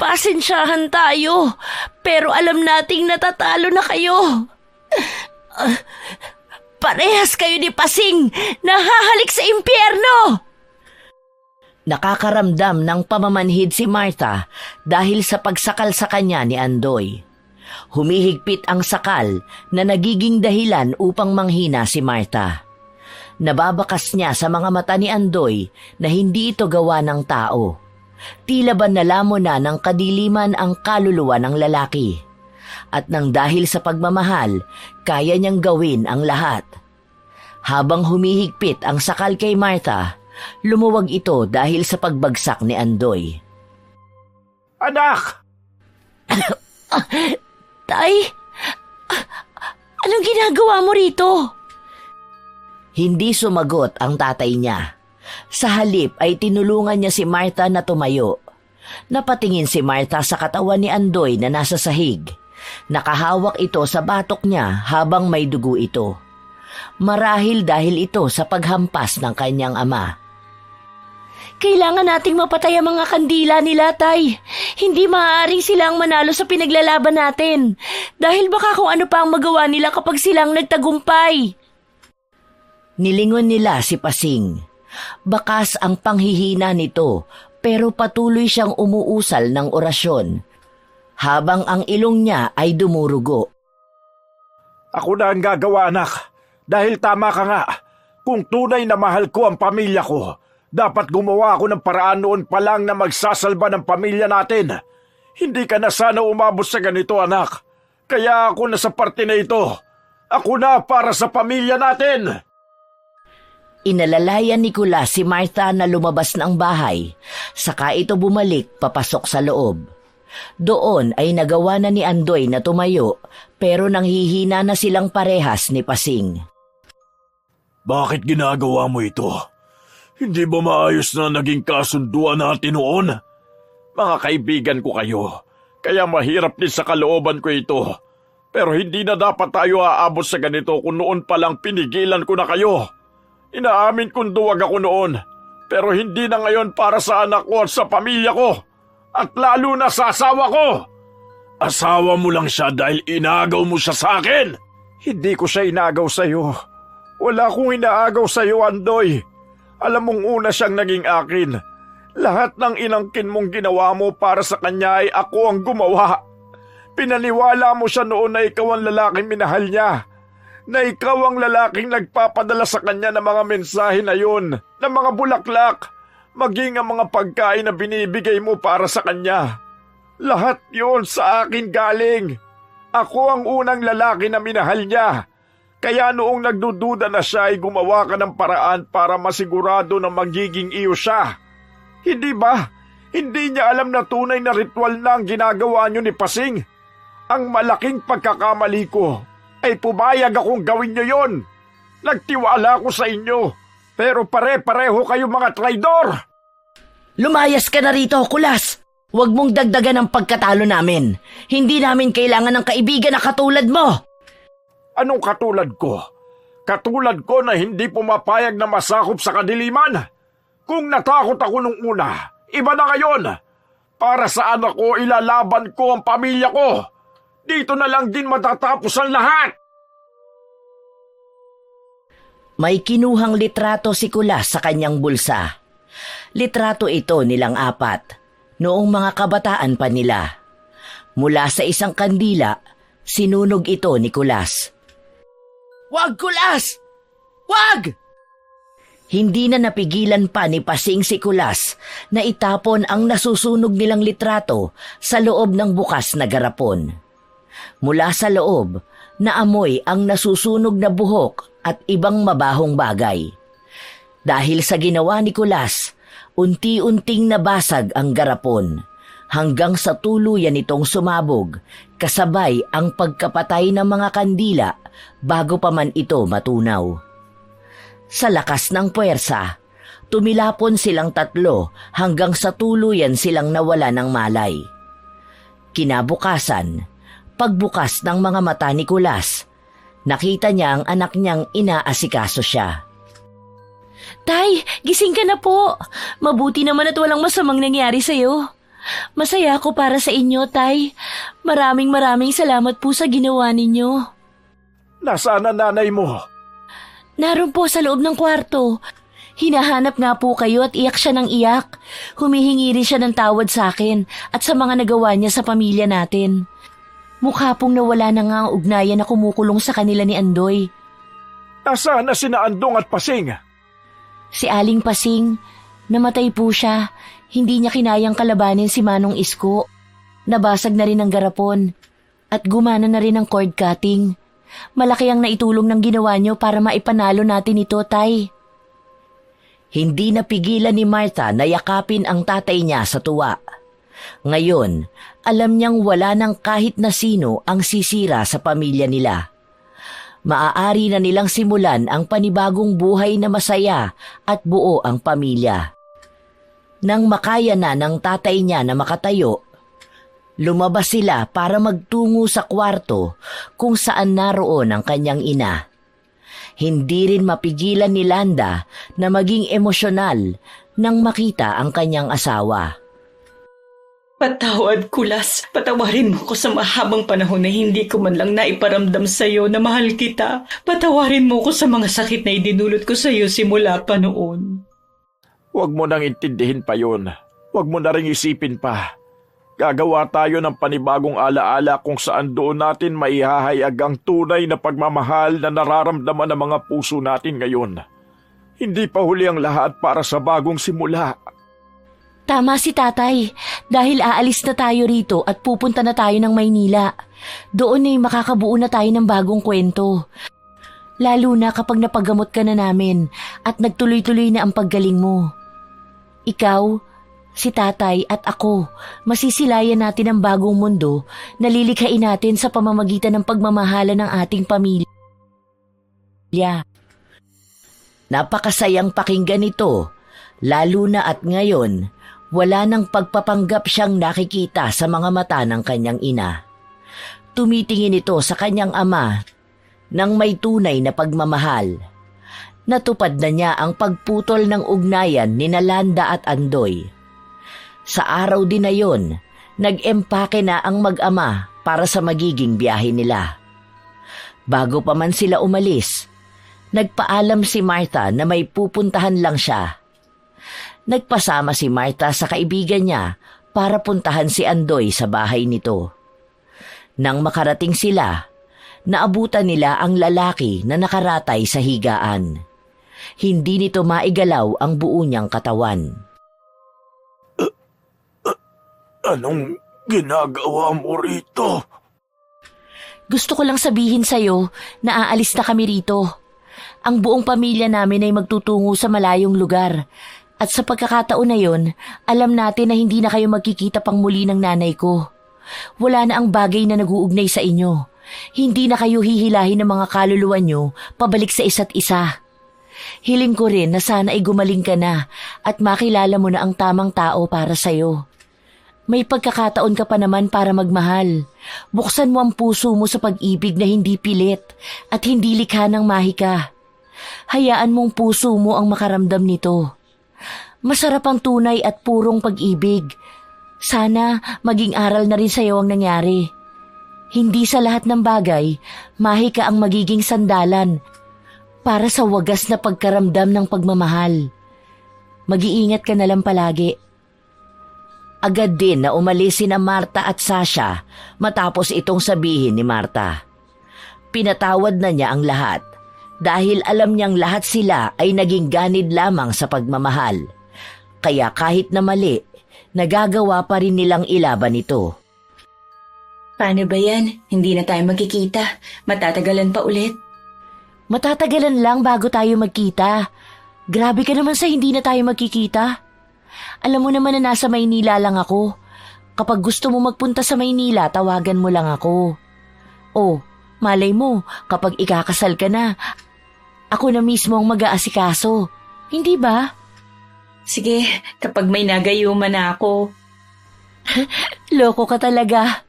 Pasensyahan tayo, pero alam nating natatalo na kayo. Parehas kayo ni Pasing, nahahalik sa impyerno! Nakakaramdam ng pamamanhid si Martha dahil sa pagsakal sa kanya ni Andoy. Humihigpit ang sakal na nagiging dahilan upang manghina si Martha. Nababakas niya sa mga mata ni Andoy na hindi ito gawa ng tao. Tila ba nalamon na ng kadiliman ang kaluluwa ng lalaki. At nang dahil sa pagmamahal, kaya niyang gawin ang lahat. Habang humihigpit ang sakal kay Martha, lumuwag ito dahil sa pagbagsak ni Andoy. Anak! Tay, anong ginagawa mo rito? Hindi sumagot ang tatay niya. Sa halip ay tinulungan niya si Martha na tumayo. Napatingin si Martha sa katawan ni Andoy na nasa sahig. Nakahawak ito sa batok niya habang may dugo ito. Marahil dahil ito sa paghampas ng kanyang ama. Kailangan nating mapatay ang mga kandila nila, Tay. Hindi maaaring silang manalo sa pinaglalaban natin. Dahil baka kung ano pa ang magawa nila kapag silang nagtagumpay. Nilingon nila si Pasing. Bakas ang panghihina nito pero patuloy siyang umuusal ng orasyon habang ang ilong niya ay dumurugo. Ako na ang gagawa, anak. Dahil tama ka nga. Kung tunay na mahal ko ang pamilya ko, dapat gumawa ako ng paraan noon pa lang na magsasalba ng pamilya natin. Hindi ka na sana umabot sa ganito, anak. Kaya ako na sa parte na ito. Ako na para sa pamilya natin. Inalalayan ni Kulas si Martha na lumabas ng bahay, saka ito bumalik papasok sa loob. Doon ay nagawa na ni Andoy na tumayo, pero nanghihina na silang parehas ni Pasing. Bakit ginagawa mo ito? Hindi ba maayos na naging kasunduan natin noon? Mga kaibigan ko kayo, kaya mahirap din sa kalooban ko ito. Pero hindi na dapat tayo aabot sa ganito kung noon palang pinigilan ko na kayo. Inaamin kong duwag ako noon, pero hindi na ngayon para sa anak ko at sa pamilya ko. At lalo na sa asawa ko. Asawa mo lang siya dahil inagaw mo siya sa akin. Hindi ko siya inagaw sa'yo. Wala akong inaagaw sa'yo, Andoy. Alam mong una siyang naging akin. Lahat ng inangkin mong ginawa mo para sa kanya ay ako ang gumawa. Pinaniwala mo siya noon na ikaw ang lalaking minahal niya. Na ikaw ang lalaking nagpapadala sa kanya ng mga mensahe na yun, ng mga bulaklak, maging ang mga pagkain na binibigay mo para sa kanya. Lahat yun sa akin galing. Ako ang unang lalaki na minahal niya. Kaya noong nagdududa na siya ay gumawa ka ng paraan para masigurado na magiging iyo siya. Hindi ba? Hindi niya alam na tunay na ritual na ang ginagawa niyo ni Pasing. Ang malaking pagkakamali ko ay pumayag akong gawin niyo yon. Nagtiwala ako sa inyo, pero pare-pareho kayo mga traidor. Lumayas ka na rito, Kulas! Huwag mong dagdagan ang pagkatalo namin. Hindi namin kailangan ng kaibigan na katulad mo. Anong katulad ko? Katulad ko na hindi pumapayag na masakop sa kadiliman. Kung natakot ako nung una, iba na ngayon. Para sa anak ko, ilalaban ko ang pamilya ko. Dito na lang din matatapos ang lahat. May kinuhang litrato si Kulas sa kanyang bulsa. Litrato ito nilang apat, noong mga kabataan pa nila. Mula sa isang kandila, sinunog ito ni Kulas. "Wag, Kulas! Wag!" Hindi na napigilan pa ni Pasing si Kulas na itapon ang nasusunog nilang litrato sa loob ng bukas na garapon. Mula sa loob, naamoy ang nasusunog na buhok at ibang mabahong bagay. Dahil sa ginawa ni Kulas, unti-unting nabasag ang garapon hanggang sa tuluyan itong sumabog kasabay ang pagkapatay ng mga kandila bago pa man ito matunaw. Sa lakas ng puwersa, tumilapon silang tatlo hanggang sa tuluyan silang nawala ng malay. Kinabukasan, pagbukas ng mga mata ni Kulas, nakita niya ang anak niyang inaasikaso siya. Tay, gising ka na po. Mabuti naman at walang masamang nangyari sa'yo. Masaya ako para sa inyo, Tay. Maraming salamat po sa ginawa ninyo. Nasaan ang nanay mo? Naroon po sa loob ng kwarto. Hinahanap nga po kayo at iyak siya ng iyak. Humihingi rin siya ng tawad sa akin at sa mga nagawa niya sa pamilya natin. Mukha pong nawala na nga ang ugnayan na kumukulong sa kanila ni Andoy. Nasaan na sina Andong at Pasing? Si Aling Pasing, namatay po siya. Hindi niya kinayang kalabanin si Manong Isko. Nabasag na rin ang garapon. At gumana na rin ang cord cutting. Malaki ang naitulong ng ginawa niyo para maipanalo natin ito, Tay. Hindi napigilan ni Martha na yakapin ang tatay niya sa tuwa. Ngayon, alam niyang wala nang kahit na sino ang sisira sa pamilya nila. Maaari na nilang simulan ang panibagong buhay na masaya at buo ang pamilya. Nang makaya na ng tatay niya na makatayo, lumabas sila para magtungo sa kwarto kung saan naroon ang kanyang ina. Hindi rin mapigilan ni Landa na maging emosyonal nang makita ang kanyang asawa. Patawad, Kulas. Patawarin mo ko sa mahabang panahon na hindi ko man lang naiparamdam sa iyo na mahal kita. Patawarin mo ko sa mga sakit na idinulot ko sa iyo simula pa noon. Huwag mo nang intindihin pa yun. Huwag mo na rin isipin pa. Gagawa tayo ng panibagong alaala kung saan doon natin maihahayag ang tunay na pagmamahal na nararamdaman ng mga puso natin ngayon. Hindi pa huli ang lahat para sa bagong simula. Tama si tatay, dahil aalis na tayo rito at pupunta na tayo ng Maynila. Doon ay makakabuo na tayo ng bagong kwento. Lalo na kapag napagamot ka na namin at nagtuloy-tuloy na ang paggaling mo. Ikaw, si tatay at ako, masisilayan natin ang bagong mundo na lilikhain natin sa pamamagitan ng pagmamahala ng ating pamilya. Napakasayang pakinggan ito, lalo na at ngayon, wala nang pagpapanggap siyang nakikita sa mga mata ng kanyang ina. Tumitingin ito sa kanyang ama nang may tunay na pagmamahal. Natupad na niya ang pagputol ng ugnayan ni Nalanda at Andoy. Sa araw din na yon, nag-empake na ang mag-ama para sa magiging biyahe nila. Bago pa man sila umalis, nagpaalam si Martha na may pupuntahan lang siya. Nagpasama si Martha sa kaibigan niya para puntahan si Andoy sa bahay nito. Nang makarating sila, naabutan nila ang lalaki na nakaratay sa higaan. Hindi nito maigalaw ang buo niyang katawan. Anong ginagawa mo rito? Gusto ko lang sabihin sa'yo na aalis na kami rito. Ang buong pamilya namin ay magtutungo sa malayong lugar. At sa pagkakataon na yon, alam natin na hindi na kayo magkikita pang muli ng nanay ko. Wala na ang bagay na nag-uugnay sa inyo. Hindi na kayo hihilahin ng mga kaluluwa nyo pabalik sa isa't isa. Hiling ko rin na sana ay gumaling ka na at makilala mo na ang tamang tao para sa'yo. May pagkakataon ka pa naman para magmahal. Buksan mo ang puso mo sa pag-ibig na hindi pilit at hindi likha ng mahika. Hayaan mong puso mo ang makaramdam nito. Masarap ang tunay at purong pag-ibig. Sana maging aral na rin sa'yo ang nangyari. Hindi sa lahat ng bagay, mahika ang magiging sandalan para sa wagas na pagkaramdam ng pagmamahal. Mag-iingat ka na lang palagi. Agad din na umalis sina Martha at Sasha matapos itong sabihin ni Martha. Pinatawad na niya ang lahat dahil alam niyang lahat sila ay naging ganid lamang sa pagmamahal. Kaya kahit na mali, nagagawa pa rin nilang ilaban ito. Paano ba yan? Hindi na tayo magkikita. Matatagalan pa ulit. Matatagalan lang bago tayo magkita. Grabe ka naman sa hindi na tayo magkikita. Alam mo naman na nasa Maynila lang ako. Kapag gusto mo magpunta sa Maynila, tawagan mo lang ako. Oh, malay mo, kapag ikakasal ka na, ako na mismo ang mag-aasikaso. Hindi ba? Sige, kapag may nagayuman na ako. Loko ka talaga.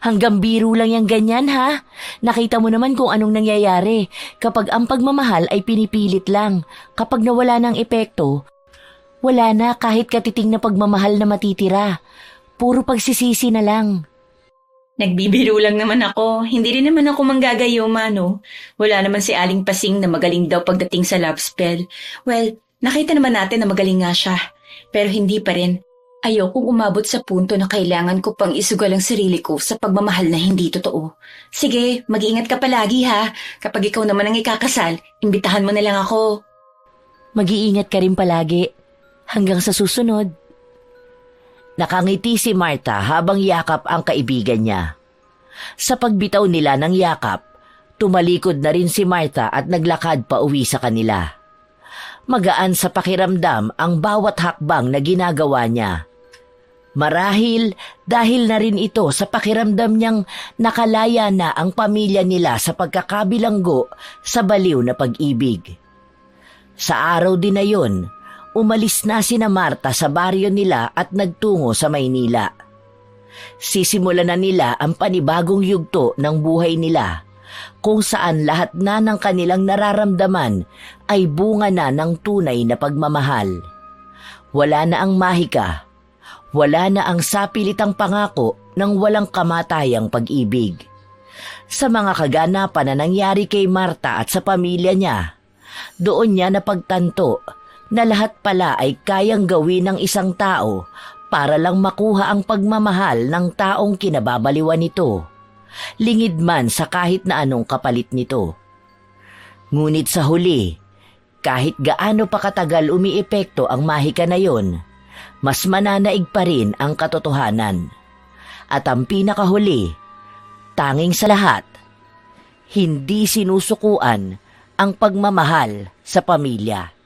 Hanggang biro lang yung ganyan, ha? Nakita mo naman kung anong nangyayari kapag ang pagmamahal ay pinipilit lang. Kapag nawala ng epekto, wala na kahit katiting na pagmamahal na matitira. Puro pagsisisi na lang. Nagbibiro lang naman ako. Hindi rin naman ako manggagayuma, no? Wala naman si Aling Pasing na magaling daw pagdating sa love spell. Well, nakita naman natin na magaling nga siya. Pero hindi pa rin. Ayokong umabot sa punto na kailangan ko pang isugal ang sarili ko sa pagmamahal na hindi totoo. Sige, mag-iingat ka palagi ha. Kapag ikaw naman ang ikakasal, imbitahan mo na lang ako. Mag-iingat ka rin palagi. Hanggang sa susunod. Nakangiti si Martha habang yakap ang kaibigan niya. Sa pagbitaw nila ng yakap, tumalikod na rin si Martha at naglakad pa uwi sa kanila. Magaan sa pakiramdam ang bawat hakbang na ginagawa niya. Marahil dahil na rin ito sa pakiramdam niyang nakalaya na ang pamilya nila sa pagkakabilanggo sa baliw na pag-ibig. Sa araw din na yun, umalis na sina Martha sa baryo nila at nagtungo sa Maynila. Sisimulan na nila ang panibagong yugto ng buhay nila, kung saan lahat na ng kanilang nararamdaman ay bunga na ng tunay na pagmamahal. Wala na ang mahika, wala na ang sapilitang pangako ng walang kamatayang pag-ibig. Sa mga kaganapan na nangyari kay Martha at sa pamilya niya, doon niya napagtanto na lahat pala ay kayang gawin ng isang tao para lang makuha ang pagmamahal ng taong kinababaliwan nito, lingid man sa kahit na anong kapalit nito. Ngunit sa huli, kahit gaano pa katagal umiepekto ang mahika na yon, mas mananaig pa rin ang katotohanan. At ang pinakahuli, tanging sa lahat, hindi sinusukuan ang pagmamahal sa pamilya.